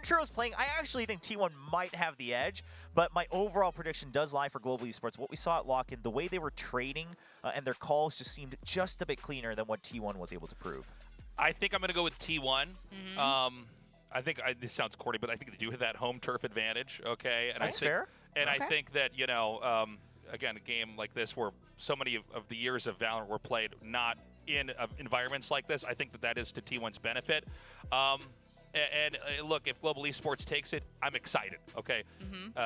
terms of playing, I actually think T1 might have the edge, but my overall prediction does lie for Global Esports. What we saw at Lock-In, the way they were trading and their calls just seemed just a bit cleaner than what T1 was able to prove. I think I'm going to go with T1. I think this sounds corny, but I think they do have that home turf advantage. Okay, and That's fair. And I think that again, a game like this where so many of the years of Valorant were played not in environments like this, I think that is to T1's benefit. And look, if Global Esports takes it, I'm excited. Okay,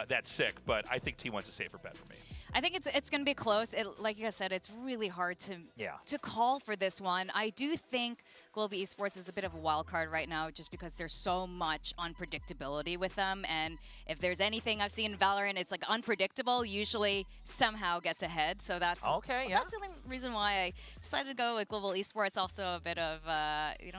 that's sick, but I think T1's a safer bet for me. I think it's going to be close. Like you said, it's really hard to call for this one. I do think Global Esports is a bit of a wild card right now, just because there's so much unpredictability with them. And if there's anything I've seen in Valorant, it's like unpredictable usually somehow gets ahead. So that's that's the only reason why I decided to go with Global Esports. Also a bit of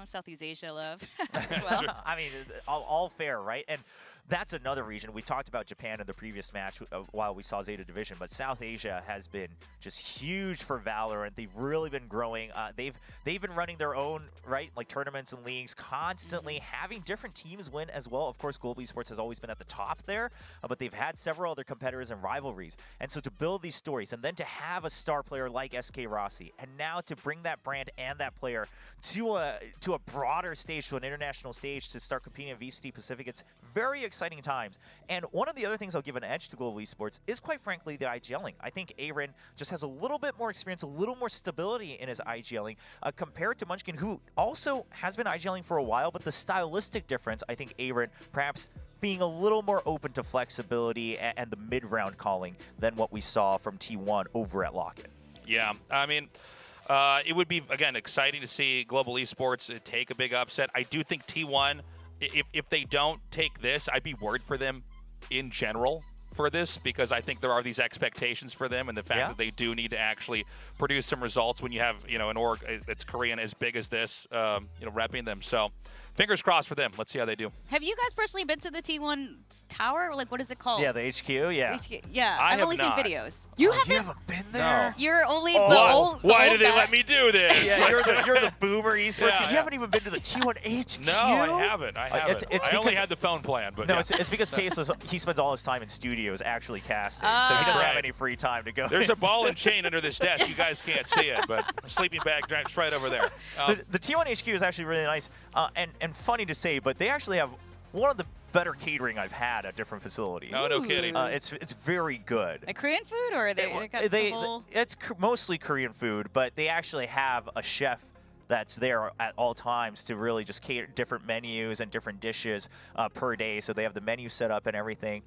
Southeast Asia love as well. I mean, all fair, right? And that's another region. We talked about Japan in the previous match while we saw Zeta Division, but South Asia has been just huge for Valorant. They've really been growing. They've been running their own, right, like tournaments and leagues, constantly having different teams win as well. Of course, Global Esports has always been at the top there, but they've had several other competitors and rivalries. And so to build these stories and then to have a star player like SK Rossi, and now to bring that brand and that player to a broader stage, to an international stage, to start competing at VCT Pacific, it's very exciting times. And one of the other things I'll give an edge to Global Esports is, quite frankly, the IGLing. I think Aaron just has a little bit more experience, a little more stability in his IGLing compared to Munchkin, who also has been IGLing for a while, but the stylistic difference, I think Aaron perhaps being a little more open to flexibility and the mid-round calling than what we saw from T1 over at Lock-In. Yeah, I mean, it would be, again, exciting to see Global Esports take a big upset. I do think T1, if they don't take this, I'd be worried for them in general for this, because I think there are these expectations for them, and the fact that they do need to actually produce some results when you have, an org that's Korean as big as this, repping them. So fingers crossed for them. Let's see how they do. Have you guys personally been to the T1 tower? Like, what is it called? Yeah, the HQ, yeah. HQ, yeah, I've only seen videos. You haven't been there? No. You're only the old Why did they let me do this? Yeah, you're the boomer esports. You haven't even been to the T1 HQ? No, I haven't. I only had the phone plan. But no, it's because Taste, he spends all his time in studios actually casting, so he doesn't have any free time to go. There's a ball and chain under this desk. You guys can't see it, but a sleeping bag drapes right over there. The T1 HQ is actually really nice and funny to say, but they actually have one of the better catering I've had at different facilities. Oh, no kidding. It's very good. Like Korean food, or it's mostly Korean food, but they actually have a chef that's there at all times to really just cater different menus and different dishes per day. So they have the menu set up and everything.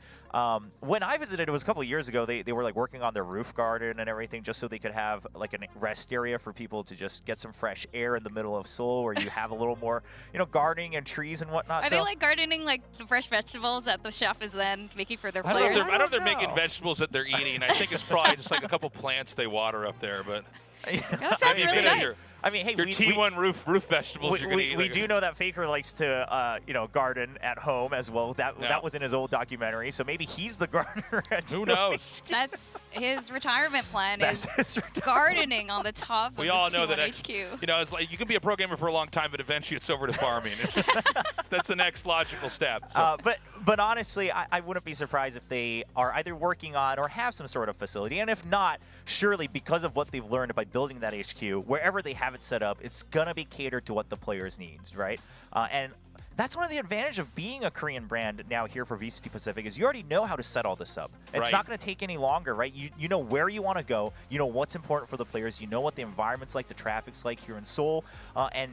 When I visited, it was a couple of years ago, they were like working on their roof garden and everything, just so they could have like a rest area for people to just get some fresh air in the middle of Seoul, where you have a little more, gardening and trees and whatnot. Are they like gardening like the fresh vegetables that the chef is then making for their players? I don't know if they're making vegetables that they're eating. I think it's probably just like a couple plants they water up there, but that sounds really nice. I mean, hey, your T1 roof vegetables you're gonna eat. We do know that Faker likes to, garden at home as well. That was in his old documentary, so maybe he's the gardener at Who knows? That's his retirement plan. Gardening on the top of the T1 HQ. It's like you can be a programmer for a long time, but eventually it's over to farming. That's the next logical step. So. But honestly, I wouldn't be surprised if they are either working on or have some sort of facility, and if not, surely because of what they've learned by building that HQ, wherever they have it set up, it's gonna be catered to what the players needs, right? And that's one of the advantages of being a Korean brand now here for VCT Pacific, is you already know how to set all this up. It's not going to take any longer, right? You know where you want to go. You know what's important for the players. You know what the environment's like, the traffic's like here in Seoul. And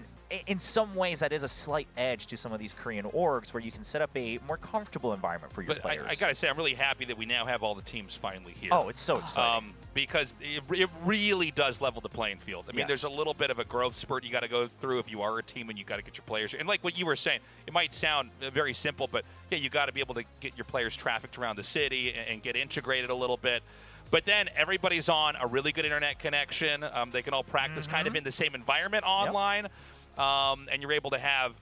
in some ways, that is a slight edge to some of these Korean orgs, where you can set up a more comfortable environment for your players. I got to say, I'm really happy that we now have all the teams finally here. Oh, it's so exciting. Because it really does level the playing field. I mean, there's a little bit of a growth spurt you got to go through if you are a team, and you got to get your players. And like what you were saying, it might sound very simple, but yeah, you got to be able to get your players trafficked around the city and get integrated a little bit. But then everybody's on a really good internet connection. They can all practice kind of in the same environment online. and you're able to have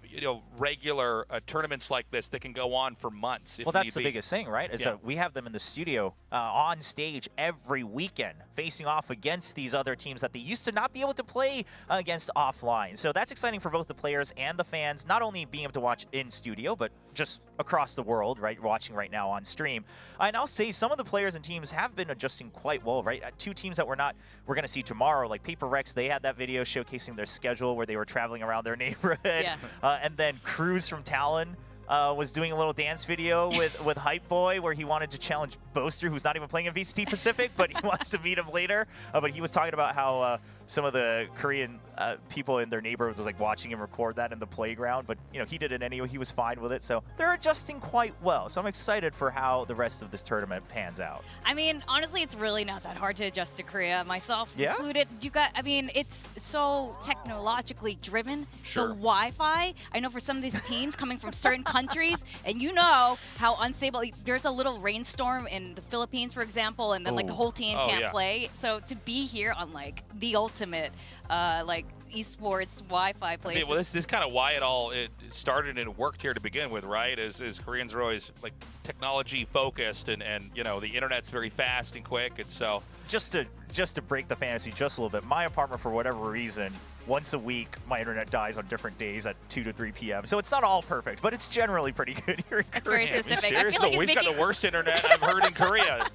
regular tournaments like this that can go on for months. Well, that's the biggest thing, right? Is that we have them in the studio on stage every weekend, facing off against these other teams that they used to not be able to play against offline. So that's exciting for both the players and the fans, not only being able to watch in studio, but just across the world, right? Watching right now on stream. And I'll say some of the players and teams have been adjusting quite well, right? Two teams that we're going to see tomorrow, like Paper Rex, they had that video showcasing their schedule where they were traveling around their neighborhood. Yeah. And then Cruz from Talon was doing a little dance video with Hype Boy where he wanted to challenge Boaster, who's not even playing in VCT Pacific, but he wants to meet him later. But he was talking about how some of the Korean people in their neighborhood was like watching him record that in the playground. But he did it anyway. He was fine with it. So they're adjusting quite well. So I'm excited for how the rest of this tournament pans out. I mean, honestly, it's really not that hard to adjust to Korea, myself included. I mean, it's so technologically driven. Sure. The Wi-Fi, I know for some of these teams coming from certain countries, and you know how unstable. There's a little rainstorm in the Philippines, for example, and then like the whole team can't play. So to be here on like the ultimate like esports Wi-Fi place. I mean, well, this is kind of why it started and worked here to begin with, right? Is Koreans are always like technology focused, and the internet's very fast and quick, and so just to break the fantasy just a little bit, my apartment, for whatever reason, once a week, my internet dies on different days at 2 to 3 p.m. So it's not all perfect, but it's generally pretty good here in Korea. Very specific. I feel like we've got the worst internet I've heard in Korea.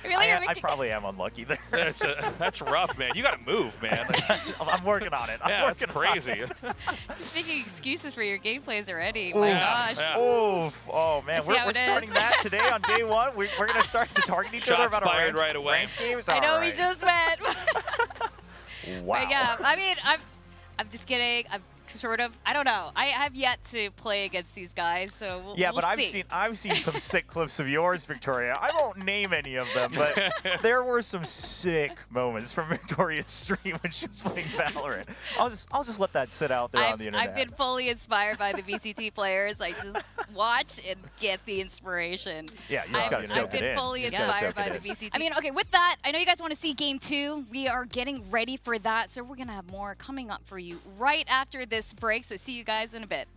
I probably am unlucky there. That's rough, man. You got to move, man. I'm working on it. That's crazy. Just making excuses for your gameplays already. My gosh. Yeah. Oh man, we're starting that today on day one. We're going to start to target each other about fired our right away. games. I know we just met. Wow. But yeah, I mean, I'm just kidding. I'm sort of. I don't know. I have yet to play against these guys, so we'll see. I've seen some sick clips of yours, Victoria. I won't name any of them, but there were some sick moments from Victoria's stream when she was playing Valorant. I'll just let that sit out there on the internet. I've been fully inspired by the VCT players. I just watch and get the inspiration. Yeah, you just got to soak it in. I've been fully inspired by the VCT. I mean, okay, with that, I know you guys want to see Game 2. We are getting ready for that, so we're going to have more coming up for you right after this break, so see you guys in a bit.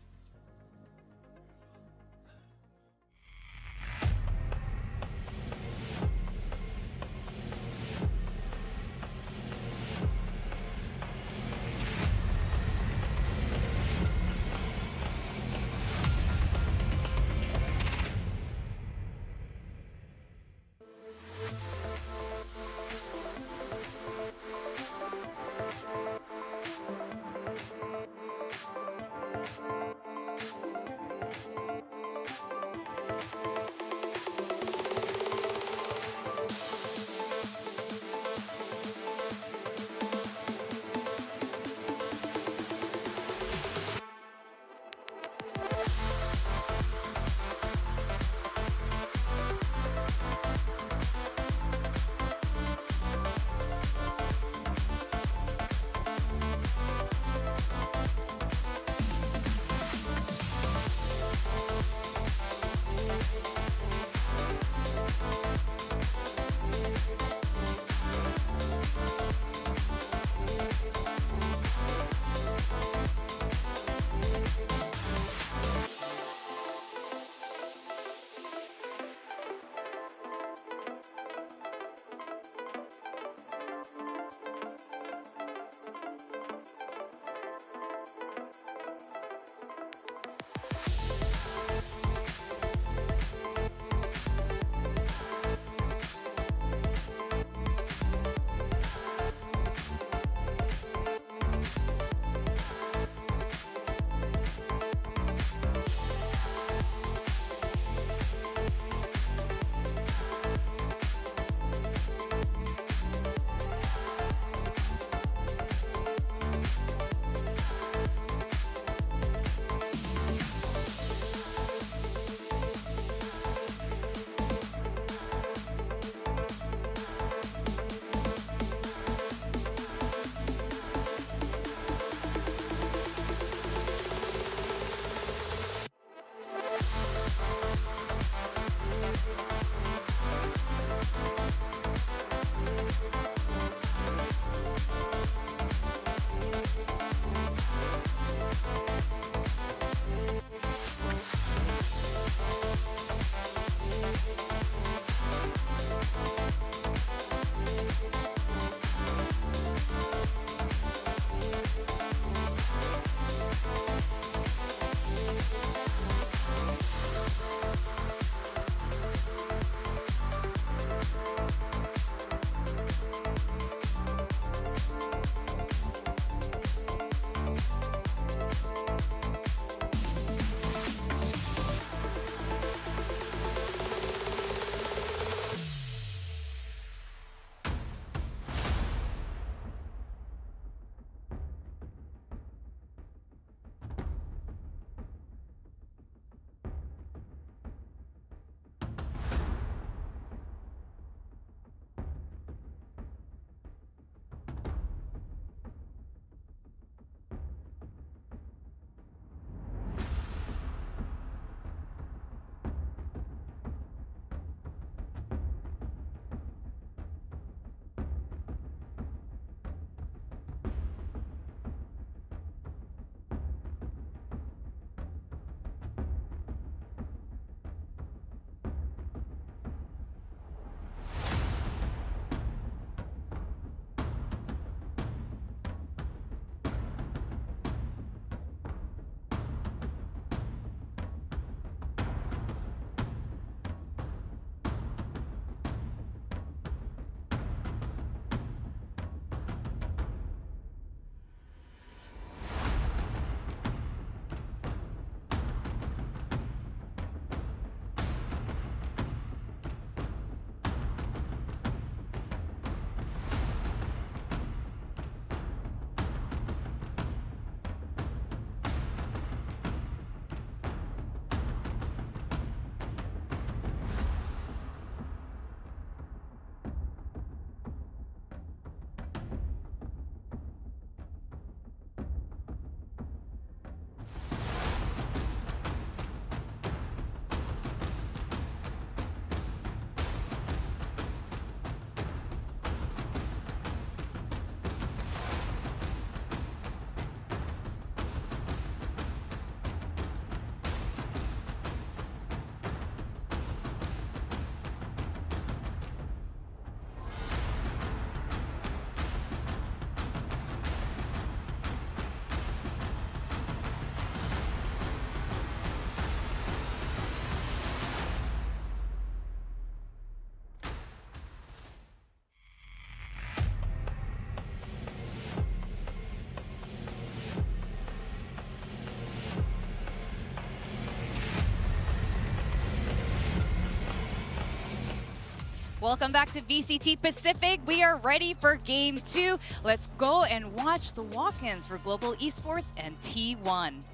Welcome back to VCT Pacific. We are ready for Game 2. Let's go and watch the walk-ins for Global Esports and T1.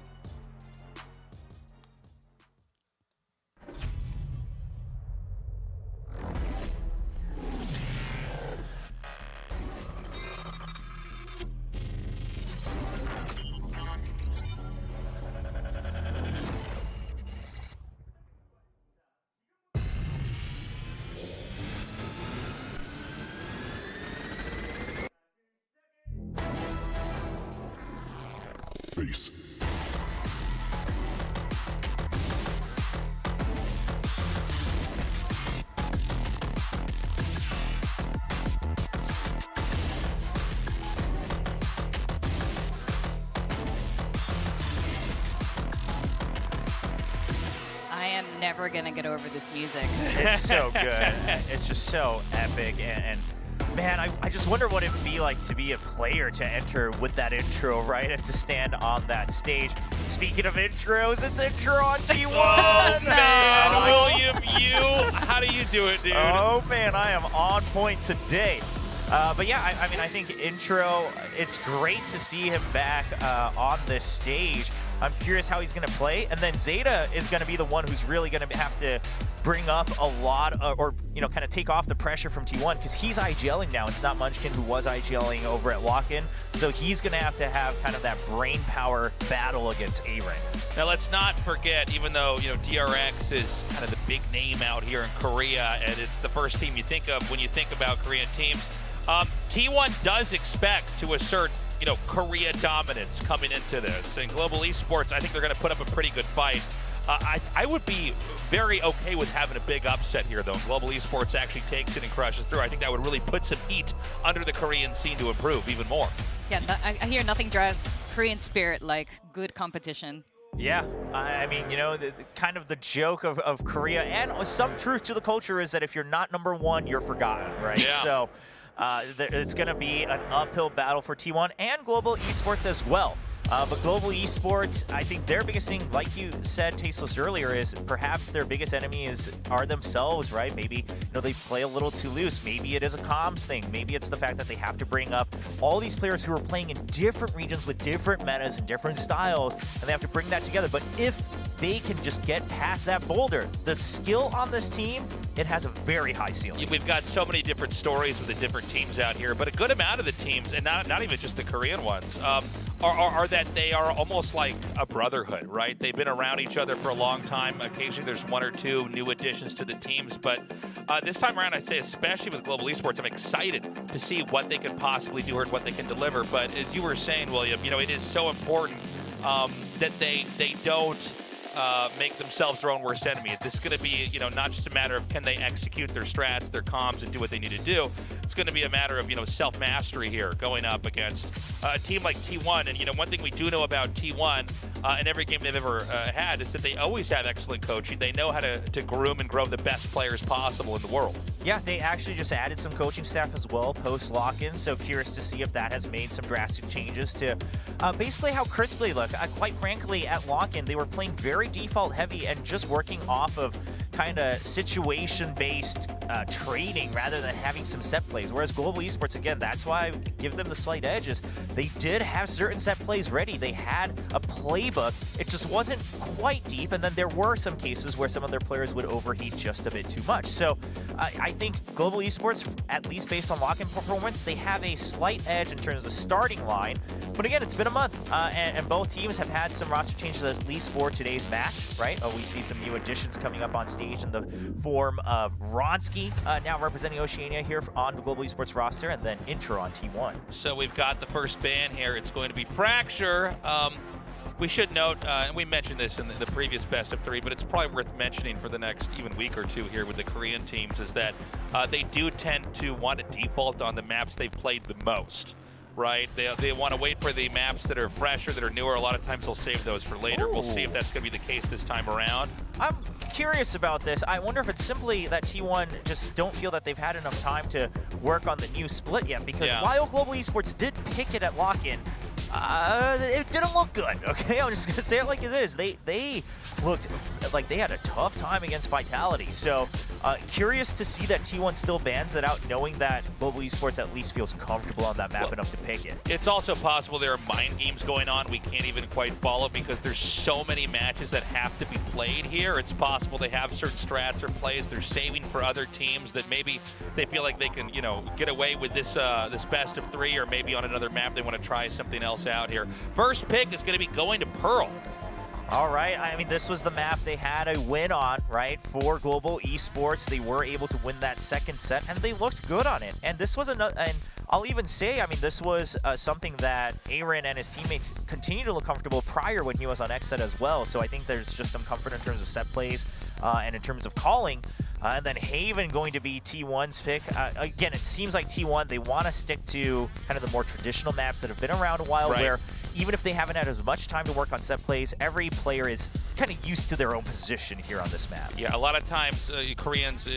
Peace. I am never gonna get over this music. It's so good. It's just so epic, and man, I just wonder what it'd be like to be a player to enter with that intro, right? And to stand on that stage. Speaking of intros, it's intro on T1! Oh, man, William, how do you do it, dude? Oh, man, I am on point today. But yeah, I mean, I think intro, it's great to see him back on this stage. I'm curious how he's going to play. And then Zeta is going to be the one who's really going to have to bring up a lot of, or, you know, kind of take off the pressure from T1 because he's IGLing now. It's not Munchkin who was IGLing over at Lock-In. So he's going to have kind of that brain power battle against A-Ring. Now, let's not forget, even though, you know, DRX is kind of the big name out here in Korea, and it's the first team you think of when you think about Korean teams, T1 does expect to assert, Korea dominance coming into this. And Global Esports, I think they're going to put up a pretty good fight. I would be very okay with having a big upset here, though. Global Esports actually takes it and crushes through. I think that would really put some heat under the Korean scene to improve even more. Yeah, I hear nothing drives Korean spirit like good competition. Yeah, I mean, kind of the joke of Korea, and some truth to the culture is that if you're not #1, you're forgotten, right? Yeah. So it's going to be an uphill battle for T1 and Global Esports as well. But Global Esports, I think their biggest thing, like you said, Tasteless, earlier, is perhaps their biggest enemy are themselves, right? Maybe they play a little too loose. Maybe it is a comms thing. Maybe it's the fact that they have to bring up all these players who are playing in different regions with different metas and different styles, and they have to bring that together. But if they can just get past that boulder, the skill on this team, it has a very high ceiling. We've got so many different stories with the different teams out here, but a good amount of the teams, and not even just the Korean ones, are that they are almost like a brotherhood, right? They've been around each other for a long time. Occasionally there's 1 or 2 new additions to the teams, but this time around, I'd say, especially with Global Esports, I'm excited to see what they can possibly do and what they can deliver. But as you were saying, William, it is so important that they don't make themselves their own worst enemy. This is going to be, not just a matter of can they execute their strats, their comms, and do what they need to do. It's going to be a matter of, self-mastery here going up against a team like T1. And, one thing we do know about T1 in every game they've ever had is that they always have excellent coaching. They know how to groom and grow the best players possible in the world. Yeah, they actually just added some coaching staff as well post-lock-in, so curious to see if that has made some drastic changes to basically how crisply look. Quite frankly, at lock-in, they were playing very default heavy and just working off of kind of situation-based trading rather than having some set plays. Whereas Global Esports, again, that's why I give them the slight edge, is they did have certain set plays ready. They had a playbook. It just wasn't quite deep, and then there were some cases where some of their players would overheat just a bit too much. So I think Global Esports, at least based on lock-in performance, they have a slight edge in terms of starting line. But again, it's been a month, and both teams have had some roster changes, at least for today's match, right? We see some new additions coming up on stage in the form of Ronsky, now representing Oceania here on the Global Esports roster, and then Inter on T1. So we've got the first ban here. It's going to be Fracture. We should note, and we mentioned this in the previous best of 3, but it's probably worth mentioning for the next even week or 2 here with the Korean teams, is that they do tend to want to default on the maps they've played the most. Right? They want to wait for the maps that are fresher, that are newer. A lot of times they'll save those for later. Ooh. We'll see if that's going to be the case this time around. I'm curious about this. I wonder if it's simply that T1 just don't feel that they've had enough time to work on the new split yet, because while Global Esports did pick it at lock-in, it didn't look good, okay? I'm just going to say it like it is. They looked like they had a tough time against Vitality. So curious to see that T1 still bans it out, knowing that Global Esports at least feels comfortable on that map enough to pick it. It's also possible there are mind games going on we can't even quite follow because there's so many matches that have to be played here. It's possible they have certain strats or plays they're saving for other teams that maybe they feel like they can, get away with this this best of 3, or maybe on another map they want to try something else out here. First pick is going to be going to Pearl. All right, I mean, this was the map they had a win on, right, for Global Esports. They were able to win that second set, and they looked good on it. And this was another, and I'll even say, I mean, this was something that Aaron and his teammates continued to look comfortable prior when he was on X set as well. So I think there's just some comfort in terms of set plays and in terms of calling. And then Haven going to be T1's pick. Again, it seems like T1, they want to stick to kind of the more traditional maps that have been around a while, where even if they haven't had as much time to work on set plays, every player is kind of used to their own position here on this map. Yeah, a lot of times Koreans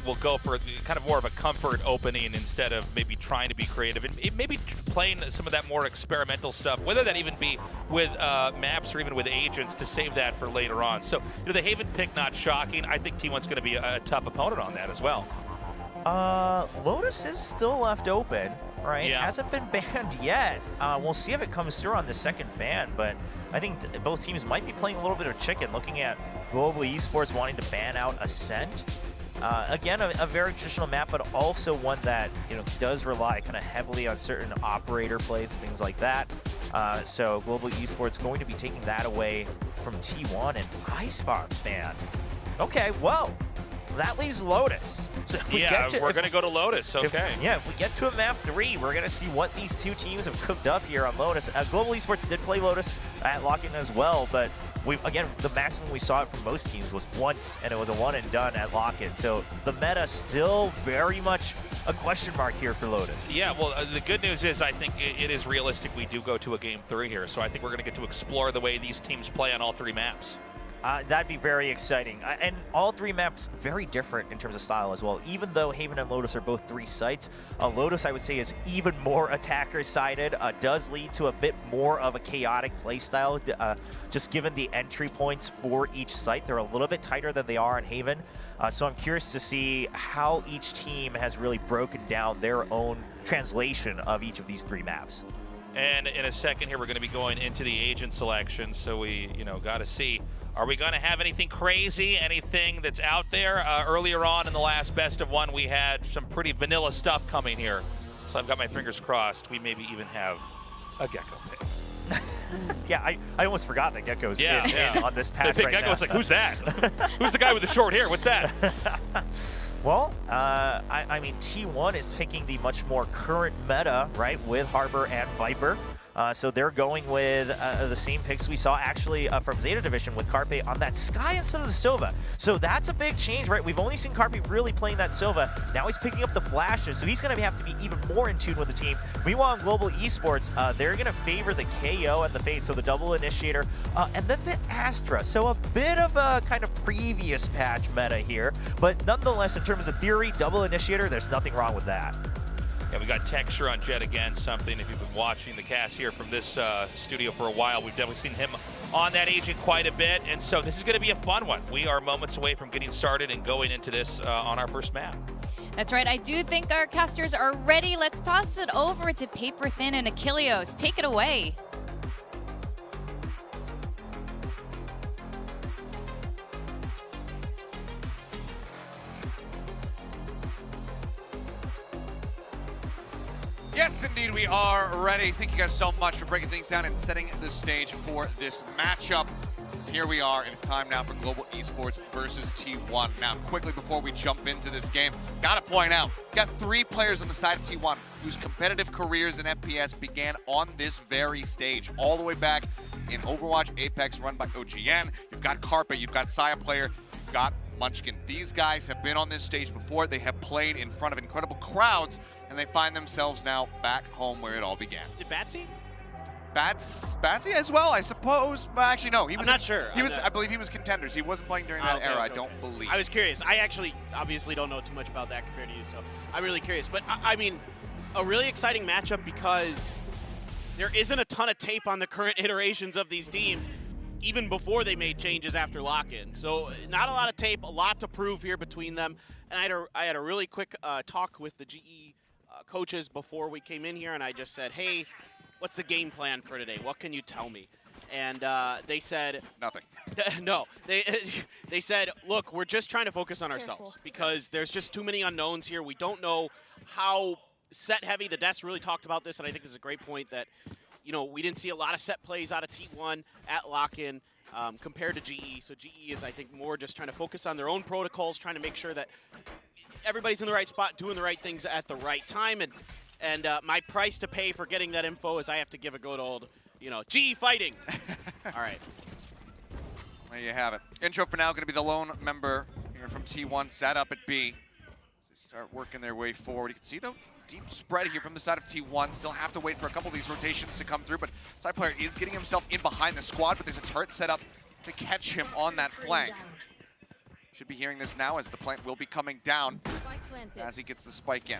will go for kind of more of a comfort opening instead of maybe trying to be creative and maybe playing some of that more experimental stuff, whether that even be with maps or even with agents, to save that for later on. So the Haven pick, not shocking. I think T1's going to be a tough opponent on that as well. Lotus is still left open, right? Yeah. Hasn't been banned yet. We'll see if it comes through on the second ban, but I think both teams might be playing a little bit of chicken, looking at Global Esports wanting to ban out Ascent. Again, a very traditional map, but also one that does rely kind of heavily on certain operator plays and things like that. So Global Esports going to be taking that away from T1, and Icebox ban. Okay, well, that leaves Lotus. So we're going to go to Lotus, okay. If we get to a map 3, we're going to see what these two teams have cooked up here on Lotus. Global Esports did play Lotus at lock-in as well, but again, the maximum we saw it from most teams was once, and it was a one and done at lock-in. So the meta still very much a question mark here for Lotus. Yeah, well, the good news is I think it is realistic we do go to a game 3 here. So I think we're going to get to explore the way these teams play on all 3 maps. That'd be very exciting. And all 3 maps very different in terms of style as well. Even though Haven and Lotus are both 3 sites, Lotus, I would say, is even more attacker-sided, does lead to a bit more of a chaotic play style, just given the entry points for each site. They're a little bit tighter than they are in Haven. So I'm curious to see how each team has really broken down their own translation of each of these 3 maps. And in a second here, we're going to be going into the agent selection. So we, got to see. Are we going to have anything crazy, anything that's out there? Earlier on in the last best of 1, we had some pretty vanilla stuff coming here. So I've got my fingers crossed. We maybe even have a Gecko pick. Yeah, I almost forgot that Gecko's in on this patch right Gecko, now. it's like, who's that? Who's the guy with the short hair? What's that? Well, I mean, T1 is picking the much more current meta, right, with Harbor and Viper. So they're going with the same picks we saw actually from Zeta Division with Carpe on that Sky instead of the Silva. So that's a big change, right? We've only seen Carpe really playing that Silva. Now he's picking up the flashes, so he's going to have to be even more in tune with the team. Meanwhile, in Global Esports, they're going to favor the KO and the Fade, so the double initiator, and then the Astra. So a bit of a kind of previous patch meta here, but nonetheless, in terms of theory, double initiator, there's nothing wrong with that. Yeah, we got texture on Jet again, something, if you've been watching the cast here from this studio for a while, we've definitely seen him on that agent quite a bit, and so this is going to be a fun one. We are moments away from getting started and going into this on our first map. That's right, I do think our casters are ready. Let's toss it over to Paper Thin and Achilleos. Take it away. Yes, indeed, we are ready. Thank you guys so much for breaking things down and setting the stage for this matchup. Because here we are, and it's time now for Global Esports versus T1. Now, quickly before we jump into this game, gotta point out, got 3 players on the side of T1 whose competitive careers in FPS began on this very stage, all the way back in Overwatch Apex run by OGN. You've got Carpe, you've got Saya Player, you've got Munchkin. These guys have been on this stage before. They have played in front of incredible crowds, and they find themselves now back home where it all began. Did Batsy? Batsy as well, I suppose. But actually, no. I'm not sure. I believe he was Contenders. He wasn't playing during that era, okay. I don't believe. I was curious. I actually obviously don't know too much about that compared to you, so I'm really curious. But I mean, a really exciting matchup because there isn't a ton of tape on the current iterations of these teams, even before they made changes after lock-in. So not a lot of tape, a lot to prove here between them. And I had a really quick talk with the GE coaches before we came in here, and I just said, hey, what's the game plan for today? What can you tell me? And they said nothing. No, they said, look, we're just trying to focus on ourselves because there's just too many unknowns here. We don't know how set heavy. The Des really talked about this, and I think this is a great point that, we didn't see a lot of set plays out of T1 at lock-in compared to GE. So GE is, I think, more just trying to focus on their own protocols, trying to make sure that everybody's in the right spot, doing the right things at the right time. And my price to pay for getting that info is I have to give a good old, GE fighting. All right. There you have it. Intro for now going to be the lone member here from T1 set up at B. They start working their way forward. You can see, though, deep spread here from the side of T1. Still have to wait for a couple of these rotations to come through, but side player is getting himself in behind the squad, but there's a turret set up to catch him on that flank. Should be hearing this now as the plant will be coming down as he gets the spike in.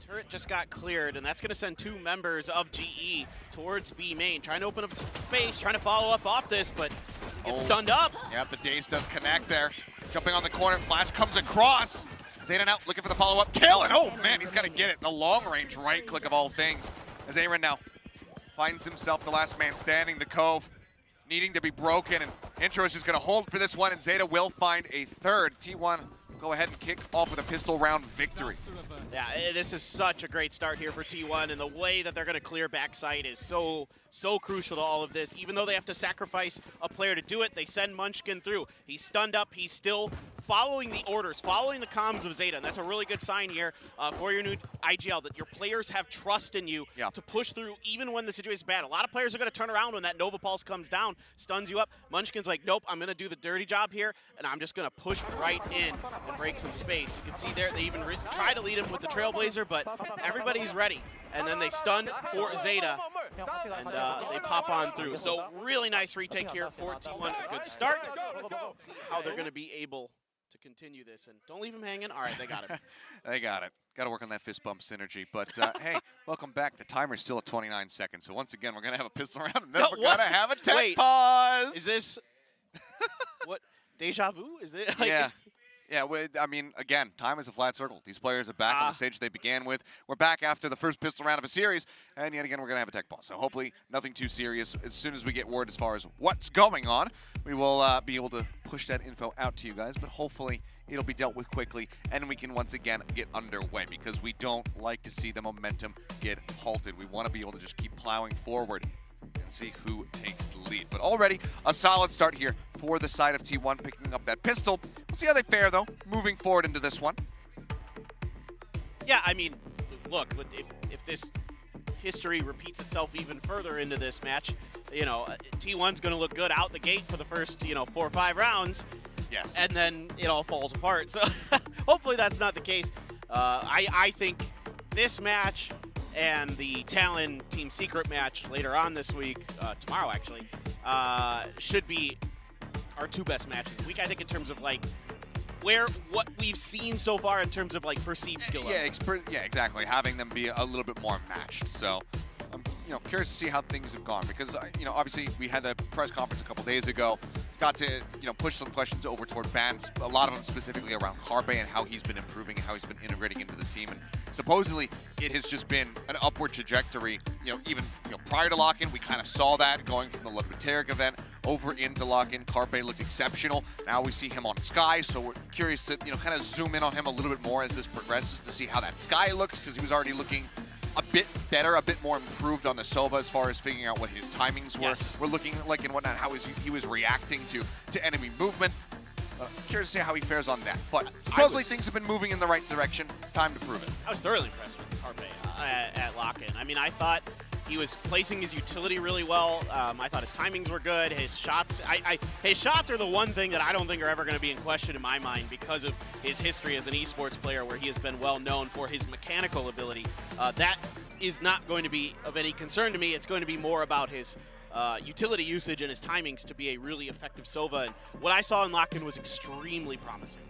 Turret just got cleared, and that's going to send 2 members of GE towards B main, trying to open up space, trying to follow up off this, but gets stunned up. Yeah, the Daze does connect there. Jumping on the corner, Flash comes across. Zayden out, looking for the follow-up kill, and oh man, he's got to get it. The long-range right-click of all things. As Aaron now finds himself the last man standing, the Cove needing to be broken, and Intro is just going to hold for this one, and Zeta will find a third. T1 go ahead and kick off with a pistol round victory. Yeah, this is such a great start here for T1, and the way that they're going to clear backside is so crucial to all of this. Even though they have to sacrifice a player to do it, they send Munchkin through. He's stunned up, he's still following the orders, following the comms of Zeta, and that's a really good sign here for your new IGL, that your players have trust in you to push through even when the situation is bad. A lot of players are going to turn around when that Nova Pulse comes down, stuns you up. Munchkin's like, nope, I'm going to do the dirty job here, and I'm just going to push right in and break some space. You can see there, they even try to lead him with the Trailblazer, but everybody's ready. And then they stun for Zeta, and they pop on through. So really nice retake here for T1. A good start. Let's see how they're going to be able to continue this. And don't leave him hanging. All right, they got it. They got it. Got to work on that fist bump synergy. But hey, welcome back. The timer's still at 29 seconds. So once again, we're going to have a pistol round, and then we're going to have a tech pause. Is this what? Deja vu? Is it? Like, yeah. Yeah, I mean, again, time is a flat circle. These players are back on the stage they began with. We're back after the first pistol round of a series, and yet again, we're going to have a tech pause. So hopefully, nothing too serious. As soon as we get word as far as what's going on, we will be able to push that info out to you guys, but hopefully, it'll be dealt with quickly, and we can once again get underway, because we don't like to see the momentum get halted. We want to be able to just keep plowing forward and see who takes the lead. But already a solid start here for the side of T1, picking up that pistol. We'll see how they fare, though, moving forward into this one. Yeah, I mean, look, if this history repeats itself even further into this match, you know, T1's going to look good out the gate for the first, 4 or 5 rounds. Yes. And then it all falls apart. So hopefully that's not the case. I think this match and the Talon Team Secret match later on this week, tomorrow actually, should be our 2 best matches of the week. I think in terms of like what we've seen so far in terms of like perceived skill level. Yeah, exactly. Having them be a little bit more matched. So I'm curious to see how things have gone, because obviously we had a press conference a couple days ago, got to push some questions over toward Bans, a lot of them specifically around Carpe and how he's been improving and how he's been integrating into the team. And supposedly it has just been an upward trajectory. Even prior to lock-in, we kind of saw that going from the Ludwig event over into lock-in. Carpe looked exceptional. Now we see him on Sky, so we're curious to kind of zoom in on him a little bit more as this progresses to see how that Sky looks, because he was already looking a bit better, a bit more improved on the Sova as far as figuring out what his timings were looking like and whatnot, how he was reacting to enemy movement. Curious to see how he fares on that. But supposedly things have been moving in the right direction. It's time to prove it. I was thoroughly impressed with Carpe at lock-in. I mean, I thought he was placing his utility really well. I thought his timings were good. His shots, his shots are the one thing that I don't think are ever going to be in question in my mind, because of his history as an esports player, where he has been well known for his mechanical ability. That is not going to be of any concern to me. It's going to be more about his utility usage and his timings to be a really effective Sova. And what I saw in lock-in was extremely promising.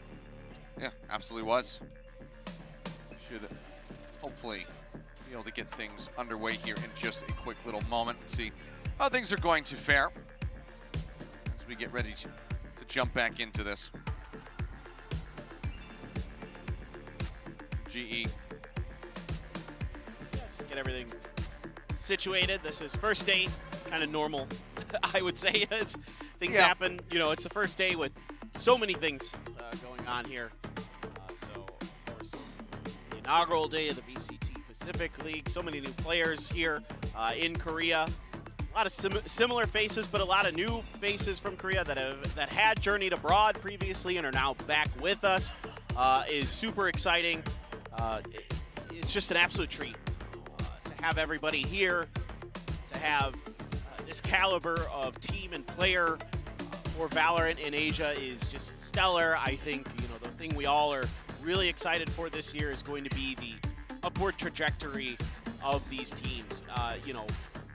Yeah, absolutely was. Should hopefully be able to get things underway here in just a quick little moment and see how things are going to fare as we get ready to jump back into this. GE. Just get everything situated. This is first day, kind of normal, I would say. Things happen. It's the first day with so many things going on here. So, of course, the inaugural day of the VCT Pacific League. So many new players here in Korea. A lot of similar faces, but a lot of new faces from Korea that had journeyed abroad previously and are now back with us. Is super exciting. It's just an absolute treat to have everybody here, to have this caliber of team and player for Valorant in Asia is just stellar. I think the thing we all are really excited for this year is going to be the upward trajectory of these teams.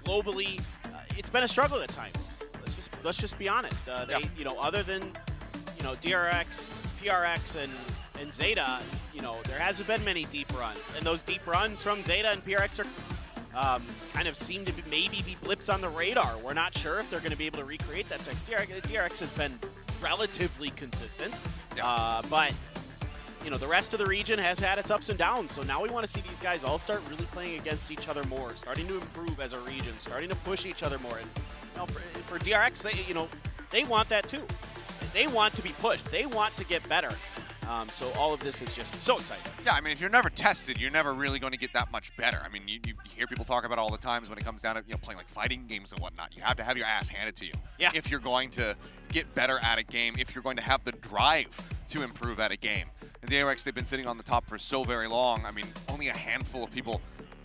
Globally, it's been a struggle at times. Let's just be honest. Other than DRX, PRX, and Zeta, there hasn't been many deep runs, and those deep runs from Zeta and PRX are kind of seem to maybe be blips on the radar. We're not sure if they're going to be able to recreate that success. DRX has been relatively consistent, but the rest of the region has had its ups and downs. So now we want to see these guys all start really playing against each other more, starting to improve as a region, starting to push each other more. And for DRX, they want that too. They want to be pushed. They want to get better. So all of this is just so exciting. Yeah, I mean, if you're never tested, you're never really going to get that much better. I mean, you hear people talk about it all the times when it comes down to playing like fighting games and whatnot. You have to have your ass handed to you. Yeah. If you're going to get better at a game, if you're going to have the drive to improve at a game. And the ARX, they've been sitting on the top for so very long. I mean, only a handful of people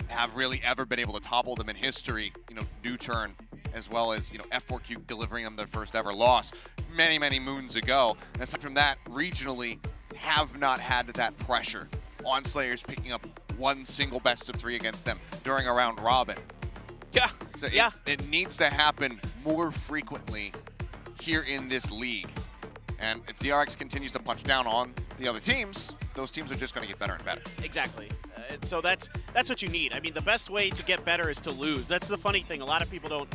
have really ever been able to topple them in history. You know, New Turn, as well as, you know, F4Q delivering them their first ever loss many, many moons ago. And aside from that, regionally, have not had that pressure on Slayers picking up one single best of 3 against them during a round robin. Yeah, So yeah. it needs to happen more frequently here in this league. And if DRX continues to punch down on the other teams, those teams are just going to get better and better. Exactly. So that's what you need. I mean, the best way to get better is to lose. That's the funny thing. A lot of people don't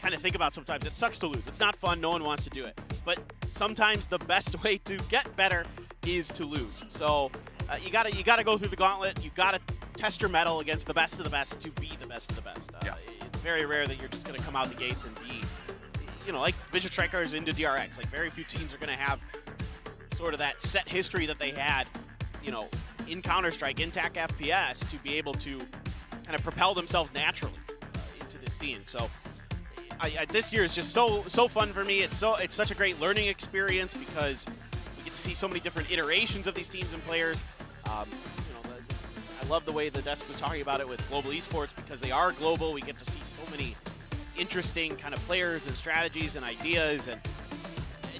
kind of think about sometimes. It sucks to lose. It's not fun. No one wants to do it. But sometimes the best way to get better is to lose. So you gotta go through the gauntlet. You gotta test your mettle against the best of the best to be the best of the best. Yeah. It's very rare that you're just gonna come out the gates and be, you know, like Vision Strikers into DRX. Like, very few teams are gonna have sort of that set history that they had, you know, in Counter-Strike, in TAC FPS, to be able to kind of propel themselves naturally into this scene. So this year is just so fun for me. It's such a great learning experience because we get to see so many different iterations of these teams and players. You know, I love the way the desk was talking about it with global esports, because they are global. We get to see so many interesting kind of players and strategies and ideas, and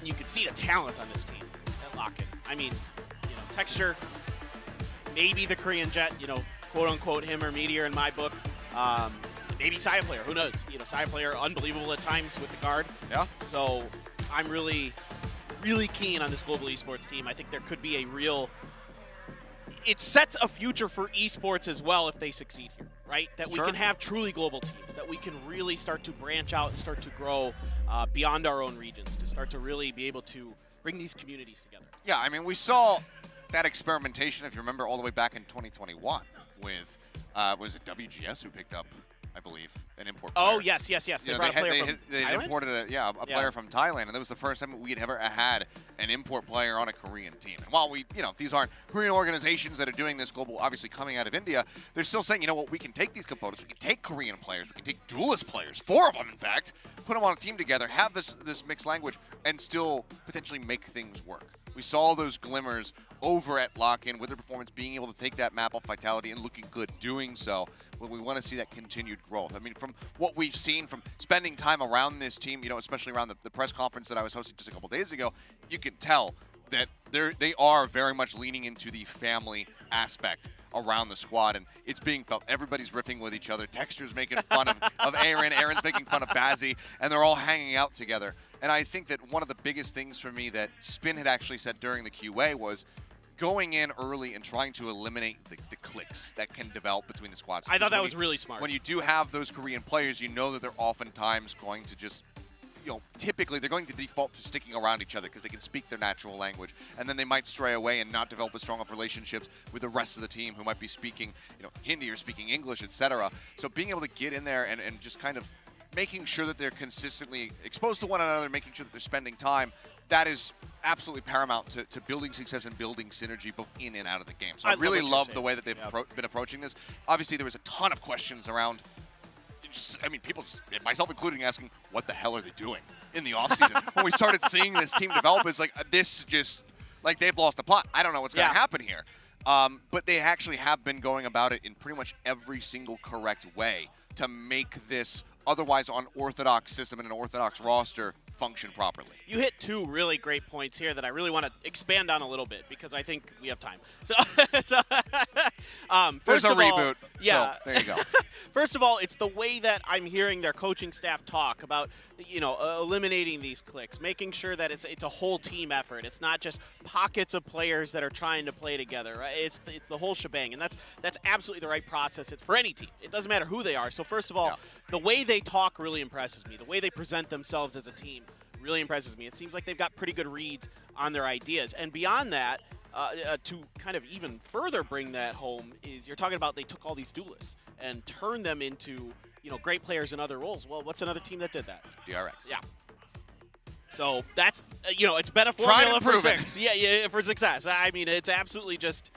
you can see the talent on this team at Lock-In. I mean, you know, Texture, maybe the Korean Jet, you know, quote unquote him or Meteor in my book. Maybe Saya Player, who knows? You know, Saya Player, unbelievable at times with the guard. Yeah. So I'm really, really keen on this global esports team. I think there could be a real, it sets a future for esports as well if they succeed here, right? That we Sure. can have truly global teams, that we can really start to branch out and start to grow beyond our own regions, to start to really be able to bring these communities together. Yeah, I mean, we saw that experimentation, if you remember, all the way back in 2021 with, was it WGS who picked up, I believe, an import player? Oh, yes. They You know, brought a player from they Thailand? imported a player from Thailand, and that was the first time we had ever had an import player on a Korean team. And while we, you know, these aren't Korean organizations that are doing this global, obviously coming out of India, they're still saying, you know what, we can take these components, we can take Korean players, we can take duelist players, 4 of them in fact, put them on a team together, have this mixed language, and still potentially make things work. We saw those glimmers over at Lock-In with their performance, being able to take that map off Vitality and looking good doing so. But we want to see that continued growth. I mean, from what we've seen from spending time around this team, you know, especially around the press conference that I was hosting just a couple days ago, you can tell that they are very much leaning into the family aspect around the squad, and it's being felt. Everybody's riffing with each other. Texture's making fun of Aaron. Aaron's making fun of Bazzi, and they're all hanging out together. And I think that one of the biggest things for me that Spin had actually said during the QA was going in early and trying to eliminate the cliques that can develop between the squads. I thought that was really smart. When you do have those Korean players, you know that they're oftentimes going to just, you know, typically they're going to default to sticking around each other because they can speak their natural language, and then they might stray away and not develop as strong of relationships with the rest of the team who might be speaking, you know, Hindi or speaking English, etc. So being able to get in there and just kind of making sure that they're consistently exposed to one another, making sure that they're spending time, that is absolutely paramount to building success and building synergy both in and out of the game. So I really love the way that they've been approaching this. Obviously, there was a ton of questions around, people, myself including, asking, what the hell are they doing in the offseason? When we started seeing this team develop, it's like, this just, like, they've lost the plot. I don't know what's going to happen here. But they actually have been going about it in pretty much every single correct way to make this otherwise unorthodox system and an orthodox roster function properly. You hit 2 really great points here that I really want to expand on a little bit because I think we have time. So, There's first a of reboot. all, yeah. So there you go. First of all, it's the way that I'm hearing their coaching staff talk about, you know, eliminating these cliques, making sure that it's a whole team effort. It's not just pockets of players that are trying to play together. Right? It's the whole shebang, and that's absolutely the right process. It's for any team. It doesn't matter who they are. So first of all, the way they talk really impresses me. The way they present themselves as a team really impresses me. It seems like they've got pretty good reads on their ideas. And beyond that, to kind of even further bring that home, is you're talking about they took all these duelists and turned them into, you know, great players in other roles. Well, what's another team that did that? DRX. Yeah. So that's, you know, it's been a formula for for success. I mean, it's absolutely just,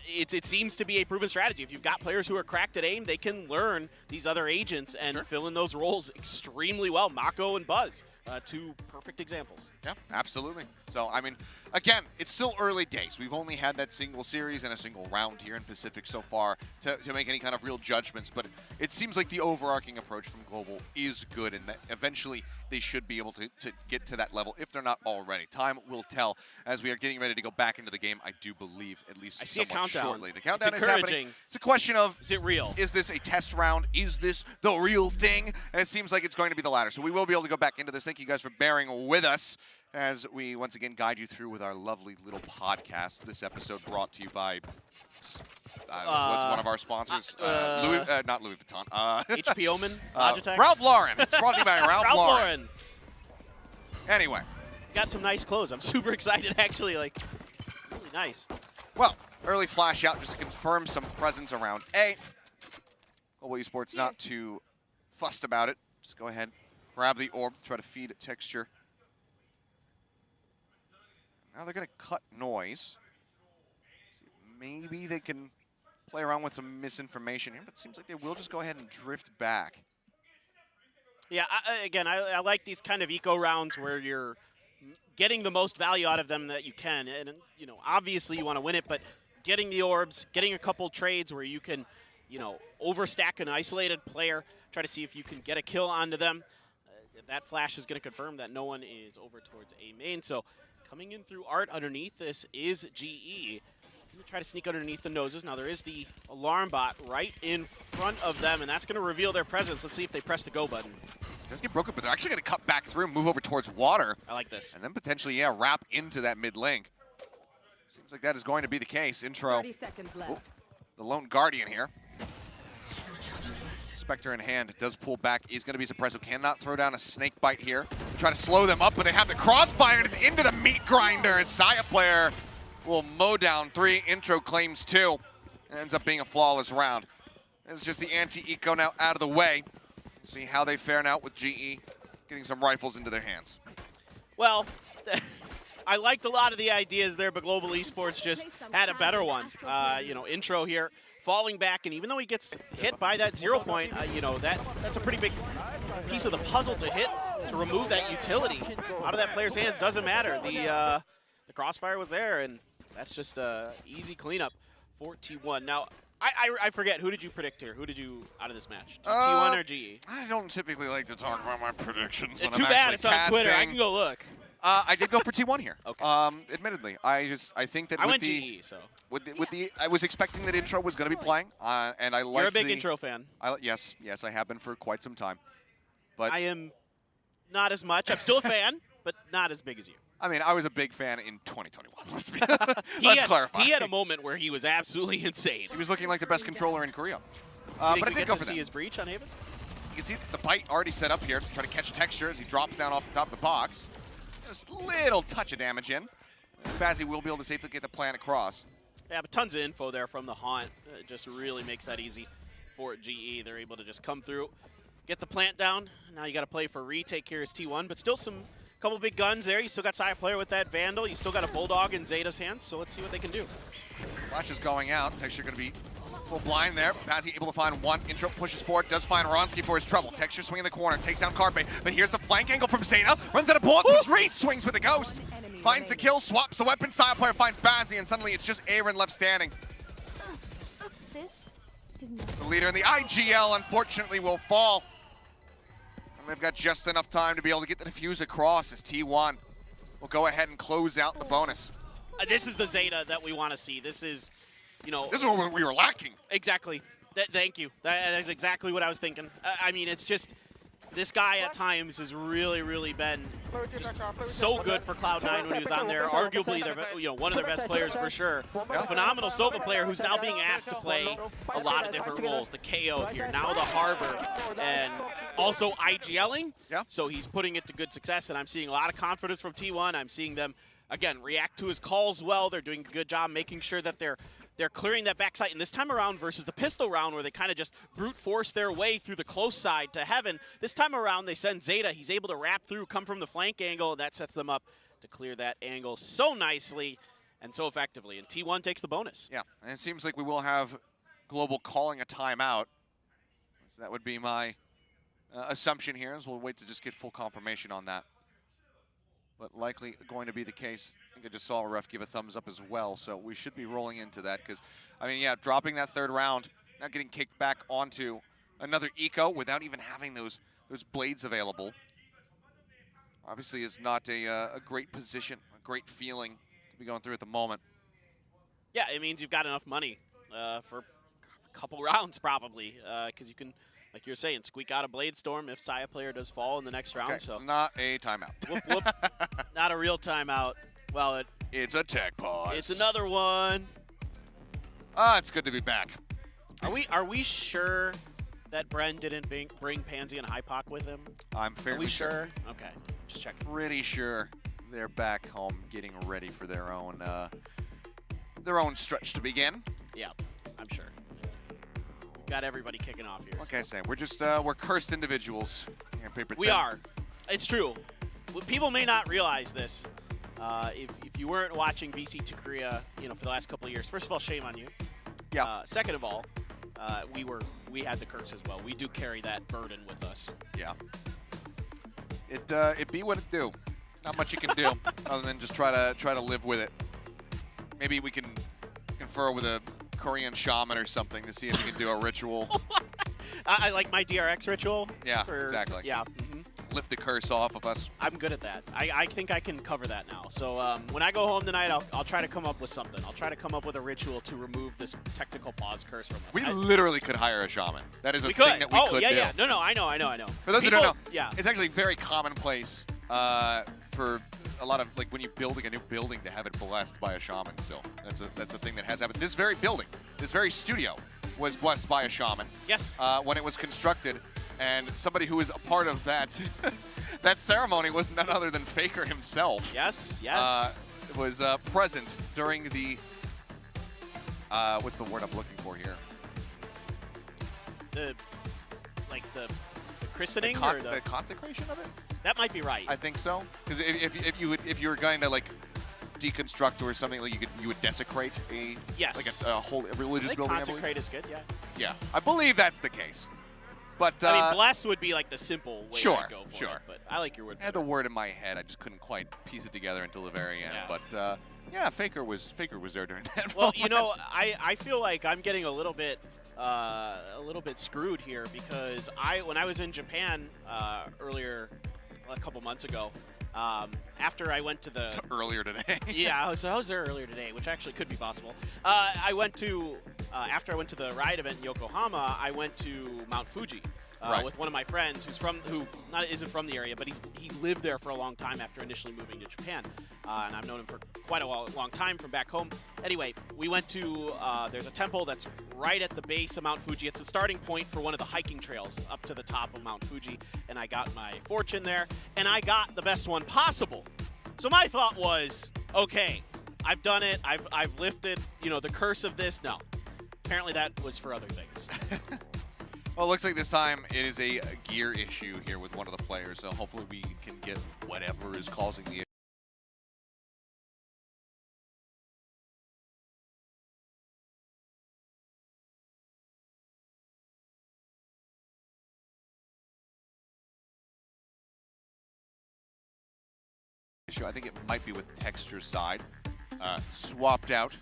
it seems to be a proven strategy. If you've got players who are cracked at aim, they can learn these other agents and fill in those roles extremely well. Mako and Buzz. two perfect examples. Yeah, absolutely. So, I mean, again, it's still early days. We've only had that single series and a single round here in Pacific so far to make any kind of real judgments, but it seems like the overarching approach from Global is good, and that eventually they should be able to get to that level if they're not already. Time will tell as we are getting ready to go back into the game, I do believe, at least I see a countdown. shortly. The countdown is happening. It's a question of, is it real? Is this a test round? Is this the real thing? And it seems like it's going to be the latter. So we will be able to go back into this. Thank you guys for bearing with us as we once again guide you through with our lovely little podcast. This episode brought to you by what's one of our sponsors? Not Louis Vuitton. HP Omen, Logitech. Ralph Lauren. It's brought to you by Ralph Lauren. Anyway. Got some nice clothes. I'm super excited, actually. Like, really nice. Well, early flash out just to confirm some presence around A. Global Esports not too fussed about it. Just go ahead, grab the orb, try to feed it texture. Now they're going to cut noise. See if maybe they can play around with some misinformation here, but it seems like they will just go ahead and drift back. Yeah, I like these kind of eco rounds where you're getting the most value out of them that you can. And, you know, obviously you want to win it, but getting the orbs, getting a couple trades where you can, you know, overstack an isolated player, try to see if you can get a kill onto them. That flash is going to confirm that no one is over towards A main. So coming in through Art underneath this is GE. Going to try to sneak underneath the noses. Now there is the alarm bot right in front of them, and that's going to reveal their presence. Let's see if they press the go button. It does get broken, but they're actually going to cut back through and move over towards water. I like this. And then potentially, yeah, wrap into that mid link. Seems like that is going to be the case. Intro. 30 seconds left. The lone guardian here. Spectre in hand, does pull back. He's going to be suppressive. Cannot throw down a snake bite here. Try to slow them up, but they have the crossfire, and it's into the meat grinder. As Saya player will mow down 3. Intro claims 2. It ends up being a flawless round. It's just the anti-eco now out of the way. See how they fare now with GE getting some rifles into their hands. Well, I liked a lot of the ideas there, but Global Esports just had a better one. You know, Intro here falling back, and even though he gets hit by that 0 point, you know, that's a pretty big piece of the puzzle to hit, to remove that utility out of that player's hands. Doesn't matter. The crossfire was there, and that's just easy cleanup for T1. Now, I forget, who did you predict here? Who did you out of this match? T1 or GE? I don't typically like to talk about my predictions when Too I'm bad actually it's on casting. Twitter. I can go look. I did go for T1 here. Okay. Admittedly, I think that I with went the GE, so. I was expecting that Intro was going to be playing, and I liked You're a big Intro fan. Yes, I have been for quite some time. But I am not as much. I'm still a fan, but not as big as you. I mean, I was a big fan in 2021. Let's clarify. He had a moment where he was absolutely insane. He was looking like the best controller in Korea. But I did go for see that. his breach on Haven? You can see the bite already set up here to try to catch texture as he drops down off the top of the box. Just a little touch of damage in. Bazzi will be able to safely get the plant across. Yeah, but tons of info there from the Haunt. It just really makes that easy for GE. They're able to just come through, get the plant down. Now you got to play for retake here as T1, but still some couple big guns there. You still got Saya player with that Vandal. You still got a Bulldog in Zeta's hands, so let's see what they can do. Flash is going out. Texture going to be full blind there. Bazzi able to find one. Intro pushes forward, does find Ronsky for his trouble. Texture swinging the corner, takes down Carpe, but here's the flank angle from Zeta. Runs out of bullet, Reese swings with a ghost. Finds the kill, swaps the weapon. Saya player finds Bazzi, and suddenly it's just Aaron left standing. The leader in the IGL, unfortunately, will fall. And they've got just enough time to be able to get the defuse across as T1 will go ahead and close out the bonus. This is the Zeta that we want to see. This is, you know... This is what we were lacking. Exactly. Thank you. That's exactly what I was thinking. I mean, it's just... This guy at times has really, really been so good for Cloud9 when he was on there. Arguably, one of their best players for sure. A phenomenal Sova player who's now being asked to play a lot of different roles. The KO here, now the Harbor, and also IGLing. Yeah. So he's putting it to good success, and I'm seeing a lot of confidence from T1. I'm seeing them, again, react to his calls well. They're doing a good job making sure that they're clearing that backside. And this time around versus the pistol round where they kind of just brute force their way through the close side to Heaven, this time around they send Zeta. He's able to wrap through, come from the flank angle, and that sets them up to clear that angle so nicely and so effectively. And T1 takes the bonus. Yeah, and it seems like we will have Global calling a timeout. So that would be my assumption here, as we'll wait to just get full confirmation on that. but likely going to be the case. I think I just saw a ref give a thumbs up as well, so we should be rolling into that because, I mean, yeah, dropping that third round, not getting kicked back onto another eco without even having those blades available, obviously is not a great position, a great feeling to be going through at the moment. Yeah, it means you've got enough money for a couple rounds probably, because you can, like you were saying, squeak out a Blade Storm if Saya player does fall in the next round. So it's not a timeout. Whoop, whoop. Not a real timeout. Well, it's a tech pause. It's another one. It's good to be back. Are we sure that Bren didn't bring Pansy and Hypoc with him? I'm fairly sure. Okay, just checking. Pretty sure they're back home getting ready for their own stretch to begin. Yeah, I'm sure. We've got everybody kicking off here. Like I say, we're just we're cursed individuals. We are. It's true. People may not realize this. If you weren't watching VCT Korea, for the last couple of years, first of all, shame on you. Yeah. Second of all, we had the curse as well. We do carry that burden with us. Yeah. It be what it do. Not much you can do other than just try to live with it. Maybe we can confer with a Korean shaman or something to see if we can do a ritual. I like my DRX ritual. Yeah, exactly. Yeah. Lift the curse off of us. I'm good at that. I think I can cover that now. So when I go home tonight, I'll try to come up with something. I'll try to come up with a ritual to remove this technical pause curse from us. We literally could hire a shaman. That is a thing that we could do. Yeah. No, I know. For those who don't know, yeah, it's actually very commonplace for a lot of, like, when you're building a new building to have it blessed by a shaman still. That's a thing that has happened. This very building, this very studio was blessed by a shaman. Yes. When it was constructed. And somebody who was a part of that that ceremony was none other than Faker himself. Yes. Was present during the what's the word I'm looking for here? The christening or the consecration of it? That might be right. I think so. Because if you were going to like deconstruct or something, like you would desecrate a whole religious building. Consecrate is good. Yeah. Yeah, I believe that's the case. But I mean, bless would be like the simple way to go for it, but I like your word. I had the word in my head. I just couldn't quite piece it together until the very end. Yeah. But yeah, Faker was there during that. Well, I feel like I'm getting a little bit screwed here because when I was in Japan earlier, a couple months ago, after I went to the earlier today. Yeah, I was there earlier today, which actually could be possible. I went to after I went to the Riot event in Yokohama, I went to Mount Fuji with one of my friends who isn't from the area, but he lived there for a long time after initially moving to Japan, and I've known him for quite a long time from back home. Anyway, we went to there's a temple that's right at the base of Mount Fuji. It's the starting point for one of the hiking trails up to the top of Mount Fuji, and I got my fortune there, and I got the best one possible. So my thought was, okay, I've done it. I've lifted, the curse of this. No, apparently that was for other things. Well, it looks like this time it is a gear issue here with one of the players, so hopefully we can get whatever is causing the issue. I think it might be with texture side. Swapped out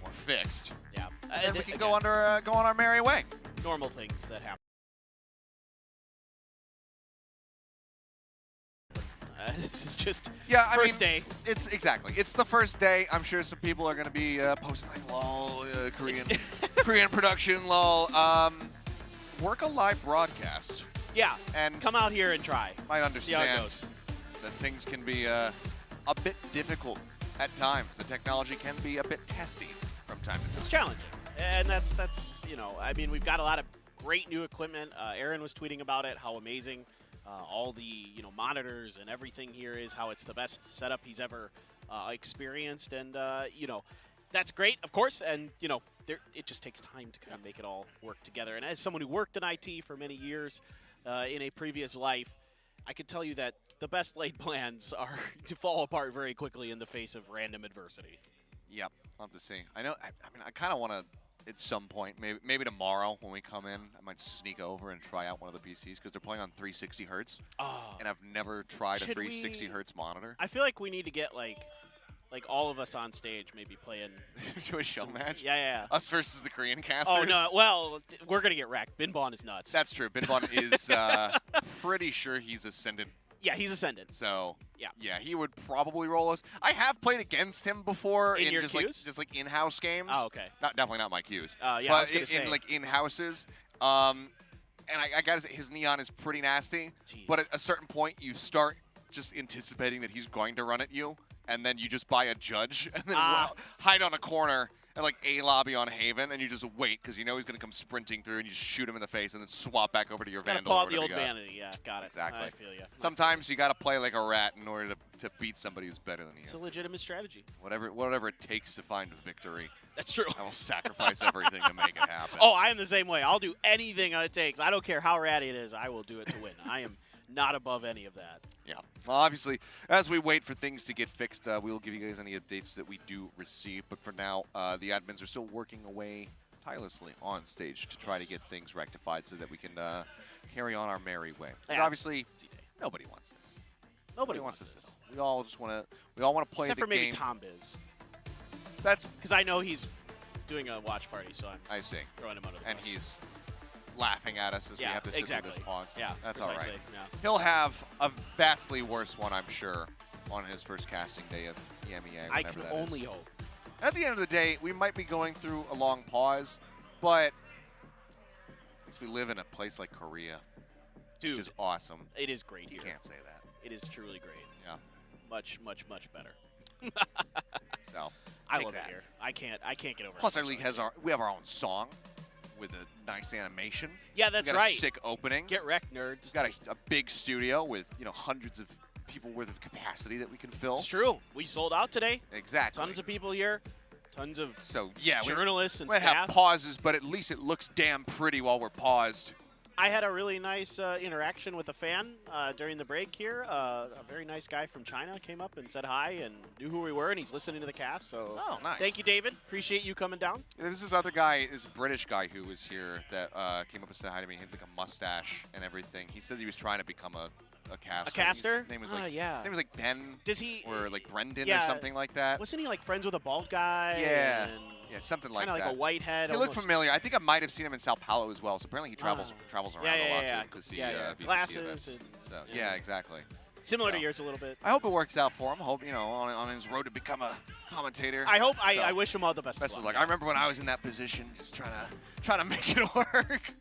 or fixed. Yeah. And we can go on our merry way. Normal things that happen. This is just first day. It's the first day. I'm sure some people are going to be posting like, lol, Korean production, lol. Work a live broadcast. Yeah, and come out here and try. Might understand that things can be a bit difficult at times. The technology can be a bit testy from time to time. It's challenging, and that's I mean, we've got a lot of great new equipment. Aaron was tweeting about it, how amazing all the monitors and everything here is, how it's the best setup he's ever experienced, and that's great, of course, and it just takes time to kind of make it all work together. And as someone who worked in IT for many years in a previous life, I can tell you that the best laid plans are to fall apart very quickly in the face of random adversity. Yep, love to see. I know. I mean, I kind of want to at some point. Maybe tomorrow when we come in, I might sneak over and try out one of the PCs because they're playing on 360 hertz. Oh. And I've never tried a Should 360 hertz monitor. I feel like we need to get like all of us on stage maybe playing. To a show match? Yeah. Us versus the Korean casters? Oh, no. Well, we're going to get wrecked. Binbon is nuts. That's true. Binbon is pretty sure he's Ascendant. Yeah, he's Ascendant. So, yeah, he would probably roll us. I have played against him before in your just queues? like in-house games. Oh, okay. Definitely not my queues. Yeah, but I was gonna say. in like in-houses. And I gotta say, his Neon is pretty nasty. Jeez. But at a certain point, you start just anticipating that he's going to run at you, and then you just buy a judge, and then hide on a corner and like A-lobby on Haven, and you just wait because you know he's going to come sprinting through, and you just shoot him in the face, and then swap back over to your Vandal. Pull out the old vanity. Yeah, got it. Exactly. I feel you. Sometimes you got to play like a rat in order to beat somebody who's better than you. It's a legitimate strategy. Whatever it takes to find a victory. That's true. I will sacrifice everything to make it happen. Oh, I am the same way. I'll do anything it takes. I don't care how ratty it is. I will do it to win. I am not above any of that. Yeah. Well, obviously, as we wait for things to get fixed, we will give you guys any updates that we do receive. But for now, the admins are still working away tirelessly on stage to try to get things rectified so that we can carry on our merry way. Because obviously, nobody wants this. Nobody wants this. We all just want to. We all want to play Except the game. Except for maybe Tom Biz. That's because I know he's doing a watch party, so I see. Throwing him under the bus. And he's laughing at us as we have to sit through this pause. Yeah, that's all right. Yeah. He'll have a vastly worse one, I'm sure, on his first casting day of EMEA. I can only hope. And at the end of the day, we might be going through a long pause, but at least we live in a place like Korea, dude, which is awesome. It is great here. You can't say that. It is truly great. Yeah. Much, much, much better. So I love it here. I can't get over it. Plus, our league has we have our own song with a nice animation. Yeah, that's we got right. A sick opening. Get wrecked, nerds. We've got a big studio with hundreds of people worth of capacity that we can fill. It's true. We sold out today. Exactly. Tons of people here. Tons of journalists and we staff. have pauses, but at least it looks damn pretty while we're paused. I had a really nice interaction with a fan during the break here. A very nice guy from China came up and said hi and knew who we were, and he's listening to the cast. So, nice. Thank you, David. Appreciate you coming down. There's this other guy, this British guy who was here that came up and said hi to me. He had like a mustache and everything. He said he was trying to become a caster. A caster? His name was like, yeah. His name was like Ben. Does he? Or like Brendan or something like that. Wasn't he like friends with a bald guy? Yeah. Yeah, something like that. Kind of like a white head. He looked familiar. I think I might have seen him in Sao Paulo as well. So apparently he travels around a lot to see VCT glasses events. and, so yeah, exactly. Similar to yours a little bit. I hope it works out for him. I hope on his road to become a commentator. I hope. I wish him all the best. Best of luck. I remember when I was in that position, just trying to make it work.